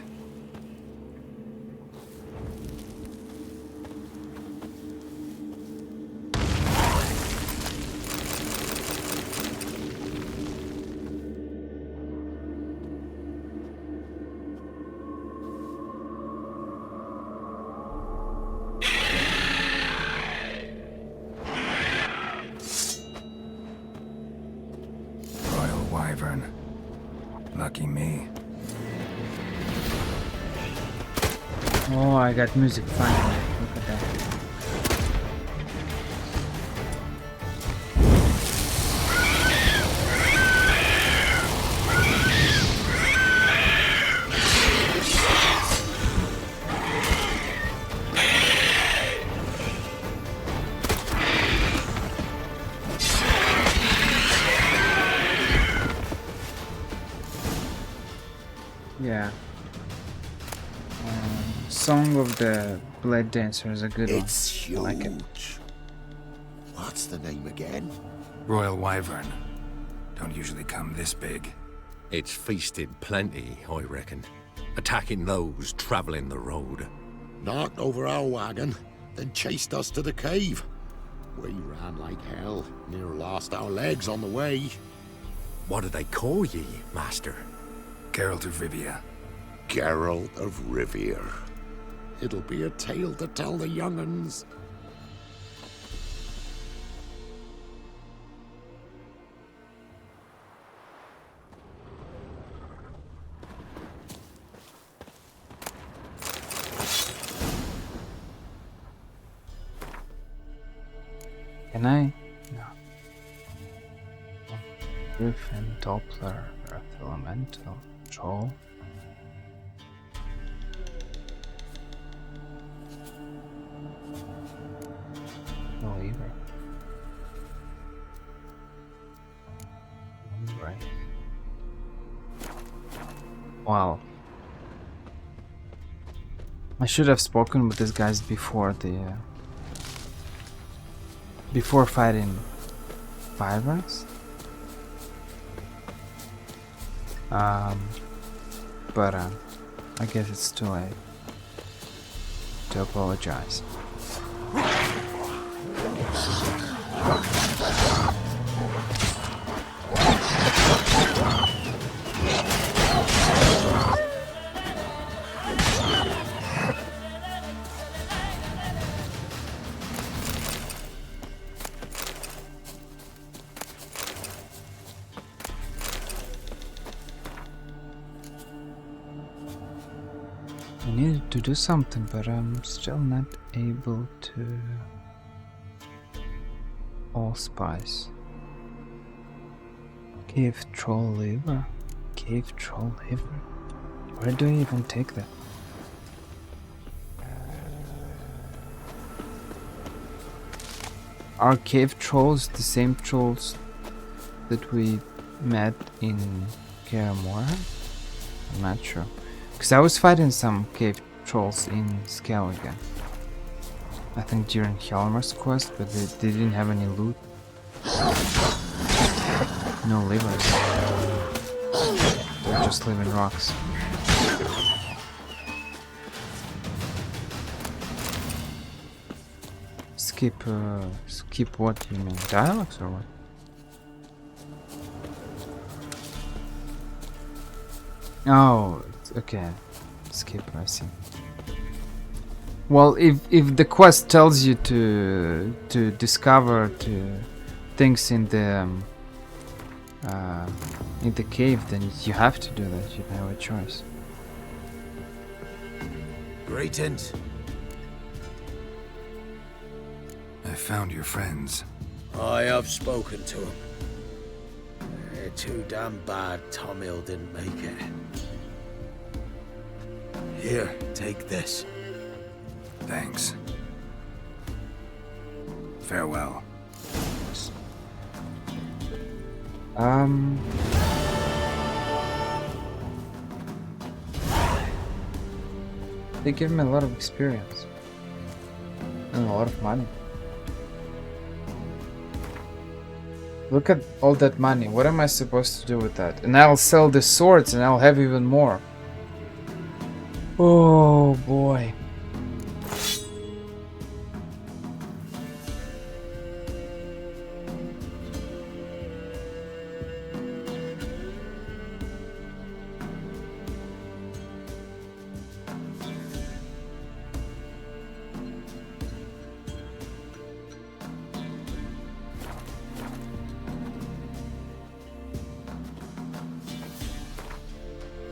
Wyvern. Lucky me. Oh, I got music finally. Look at that. Yeah. Song of the Blade Dancer is a good one. It's huge. I like it. What's the name again? Royal Wyvern. Don't usually come this big. It's feasted plenty, I reckon. Attacking those traveling the road. Knocked over our wagon, then chased us to the cave. We ran like hell, near lost our legs on the way. What do they call ye, master? Geralt of Rivia. Geralt of Rivia. It'll be a tale to tell the young'uns. Can I? No. Griffin, Doppler, Earth Elemental, Troll. No lever. Right. Wow. I should have spoken with these guys before the before fighting wyverns. But I guess it's too late to apologize. I needed to do something, but I'm still not able to. Allspice. Cave troll liver? Cave troll liver? Where do I even take that? Are cave trolls the same trolls that we met in Kaer Morhen? I'm not sure. Because I was fighting some cave trolls in Skellige. I think during Hjalmar's quest, but they didn't have any loot. No livers. They're just living rocks. Skip what you mean? Dialogues or what? Oh, okay. Skip, I see. Well, if the quest tells you to discover things in the cave, then you have to do that. You don't have a choice. Greetings. I found your friends. I have spoken to them. They're too damn bad Tom Hill didn't make it. Here, take this. Thanks. Farewell. They give me a lot of experience. And a lot of money. Look at all that money. What am I supposed to do with that? And I'll sell the swords and I'll have even more. Oh boy.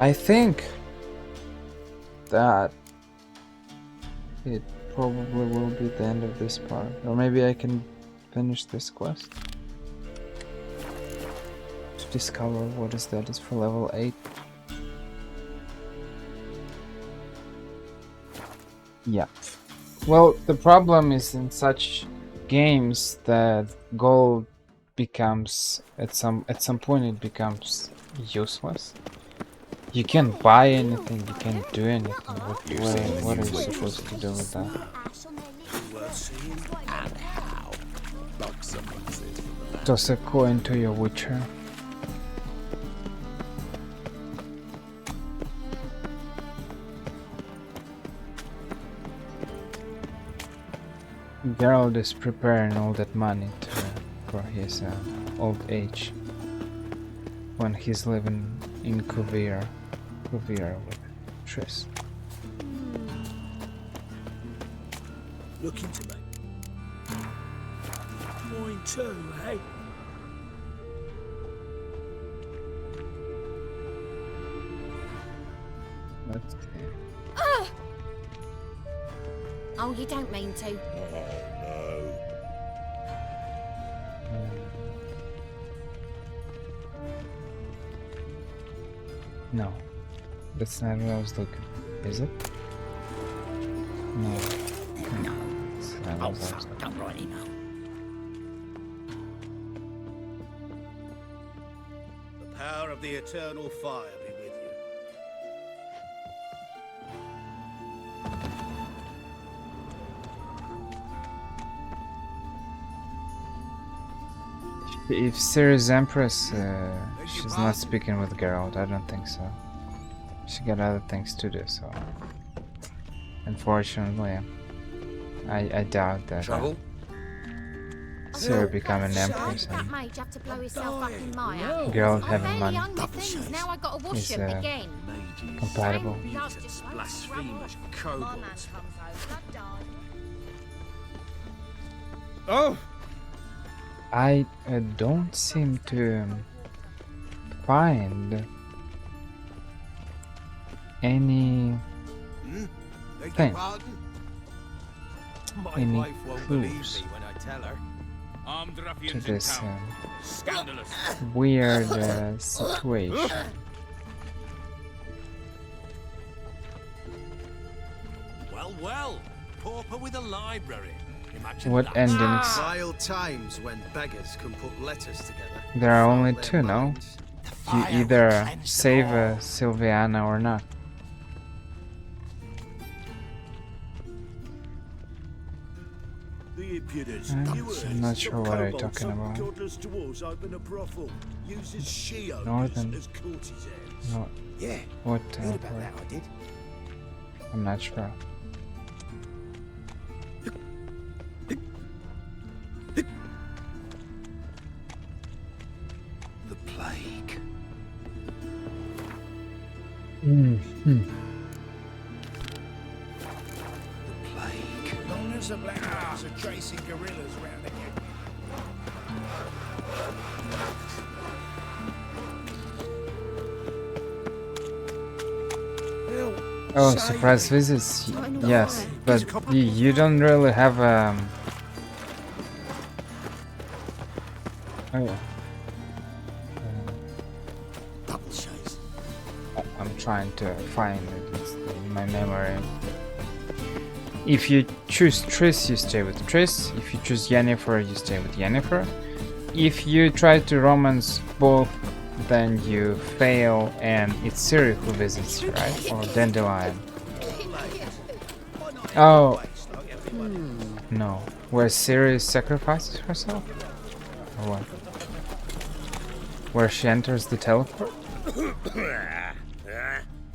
I think that it probably will be the end of this part, or maybe I can finish this quest to discover what is that. It's for level 8. Yeah. Well, the problem is in such games that gold becomes at some point it becomes useless. You can't buy anything, you can't do anything. What are you supposed to do with that? Toss a coin to your witcher. Geralt is preparing all that money for his old age when he's living in Kuvir with Triss. Look into me. Mine too, eh? Let's see. Oh, you don't mean to. No, that's not what I was looking. Is it? No. It's not what I was looking. Don't rightly know. The power of the eternal fire be with If Ciri's Empress, she's not speaking with Geralt, I don't think so. She got other things to do, so... Unfortunately, I doubt that Ciri become an Empress and Mage have to blow himself up in mire. Geralt having money Now I gotta wash is him again. compatible. Blasphemous kobolds. Oh! I don't seem to find any thing, any clues to this weird situation. Well, pauper with a library. Imagine What that. endings? Wild times when beggars can put letters together. There are only two, no? You either save Sylviana or not. The impudence. I'm not sure what I'm talking about. Godless dwarves open a brothel. Uses she-owners Northern. as courtesans. No. Yeah. What? Heard about that, I did. I'm not sure. The plague. Mm-hmm. The plague. Long as the black ones are tracing gorillas round again. Oh, surprise visits. Yes, but you don't really have oh yeah. I'm trying to find it in my memory. If you choose Triss, you stay with Triss. If you choose Yennefer, you stay with Yennefer. If you try to romance both, then you fail, and it's Ciri who visits you, right? Or Dandelion. Oh. No. Where Ciri sacrifices herself? Or what? Where she enters the teleport?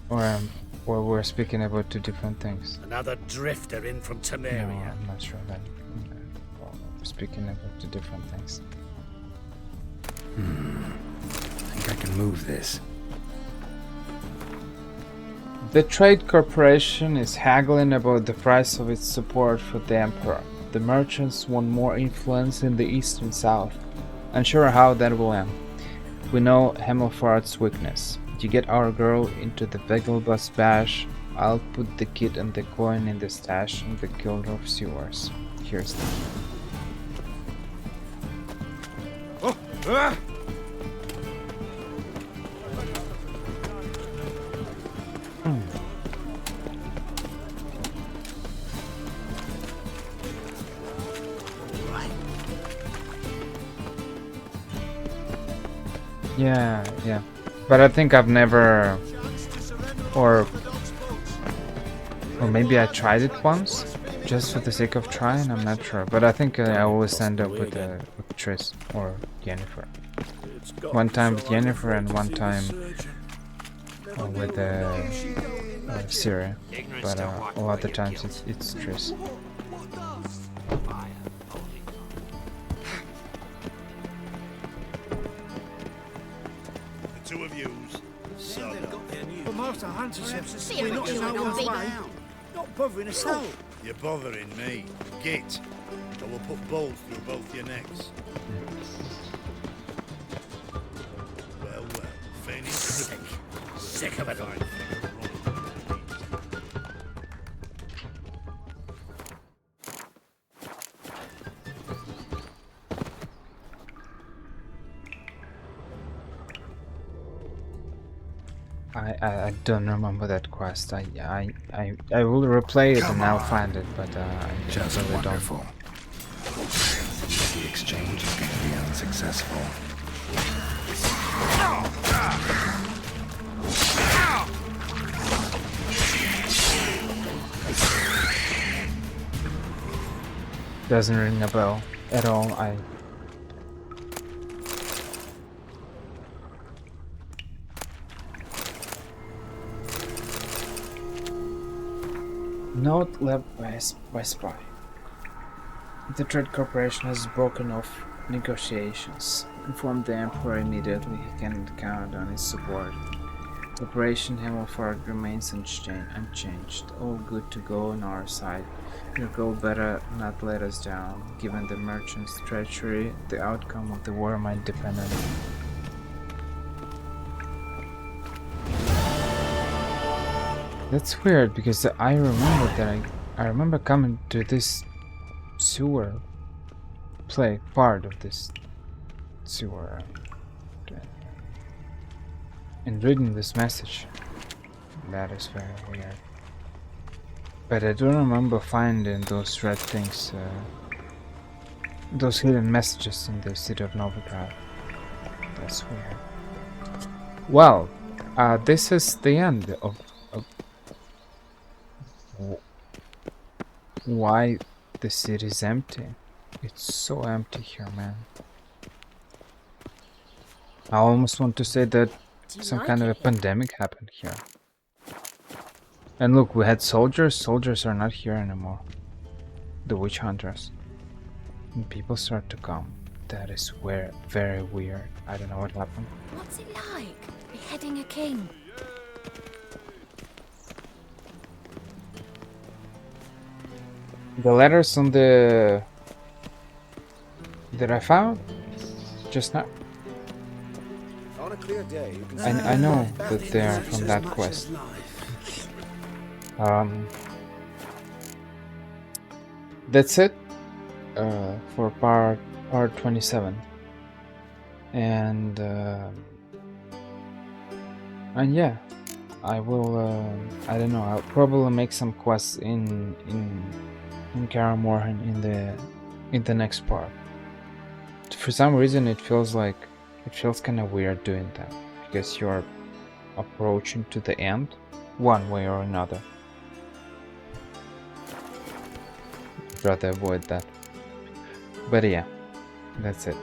Or we're speaking about two different things. Another drifter in from No, Temeria. I'm not sure then. We're speaking about two different things. I think I can move this. The Trade Corporation is haggling about the price of its support for the Emperor. The merchants want more influence in the east and south. Unsure how that will end. We know Hemelfart's weakness. You get our girl into the Vegelbus bash, I'll put the kid and the coin in the stash in the Gildorf sewers. Here's the Yeah. But I think I've never, or maybe I tried it once, just for the sake of trying. I'm not sure, but I think I always end up with Triss or Yennefer. One time with Yennefer and one time with Ciri, but a lot of the times it's Triss. Two of yous. But Master Hunter said See we're what not you in no doing, one's big way. man. Not bothering us at all. You're bothering me. Git. Or we'll put balls through both your necks. Well, feigning sick. Sick of it all. I don't remember that quest. I will replay it and I'll find it, but I Just really wonderful. The exchange is going to be unsuccessful. Doesn't ring a bell at all. Note left by spy. The Trade Corporation has broken off negotiations. Inform the Emperor immediately he can count on his support. Operation Hemelfart remains unchanged. All good to go on our side. Your girl better not let us down. Given the merchant's treachery, the outcome of the war might depend on it. That's weird because I remember that I remember coming to this sewer part of this sewer and reading this message. That is very weird. But I don't remember finding those red things, those hidden messages in the city of Novigrad. That's weird. Well, this is the end of why the city is empty. It's so empty here, man. I almost want to say that some kind of a pandemic happened here. And look, we had soldiers. Soldiers are not here anymore. The witch hunters. And people start to come. That is very weird. I don't know what happened. What's it like, beheading a king? The letters on the that I found just now. On a clear day, you can I know that they are from that quest. That's it for part 27, and yeah, I will. I don't know. I'll probably make some quests in Kaer Morhen in the next part. For some reason, it feels kind of weird doing that because you're approaching to the end, one way or another. Try to avoid that. But yeah, that's it.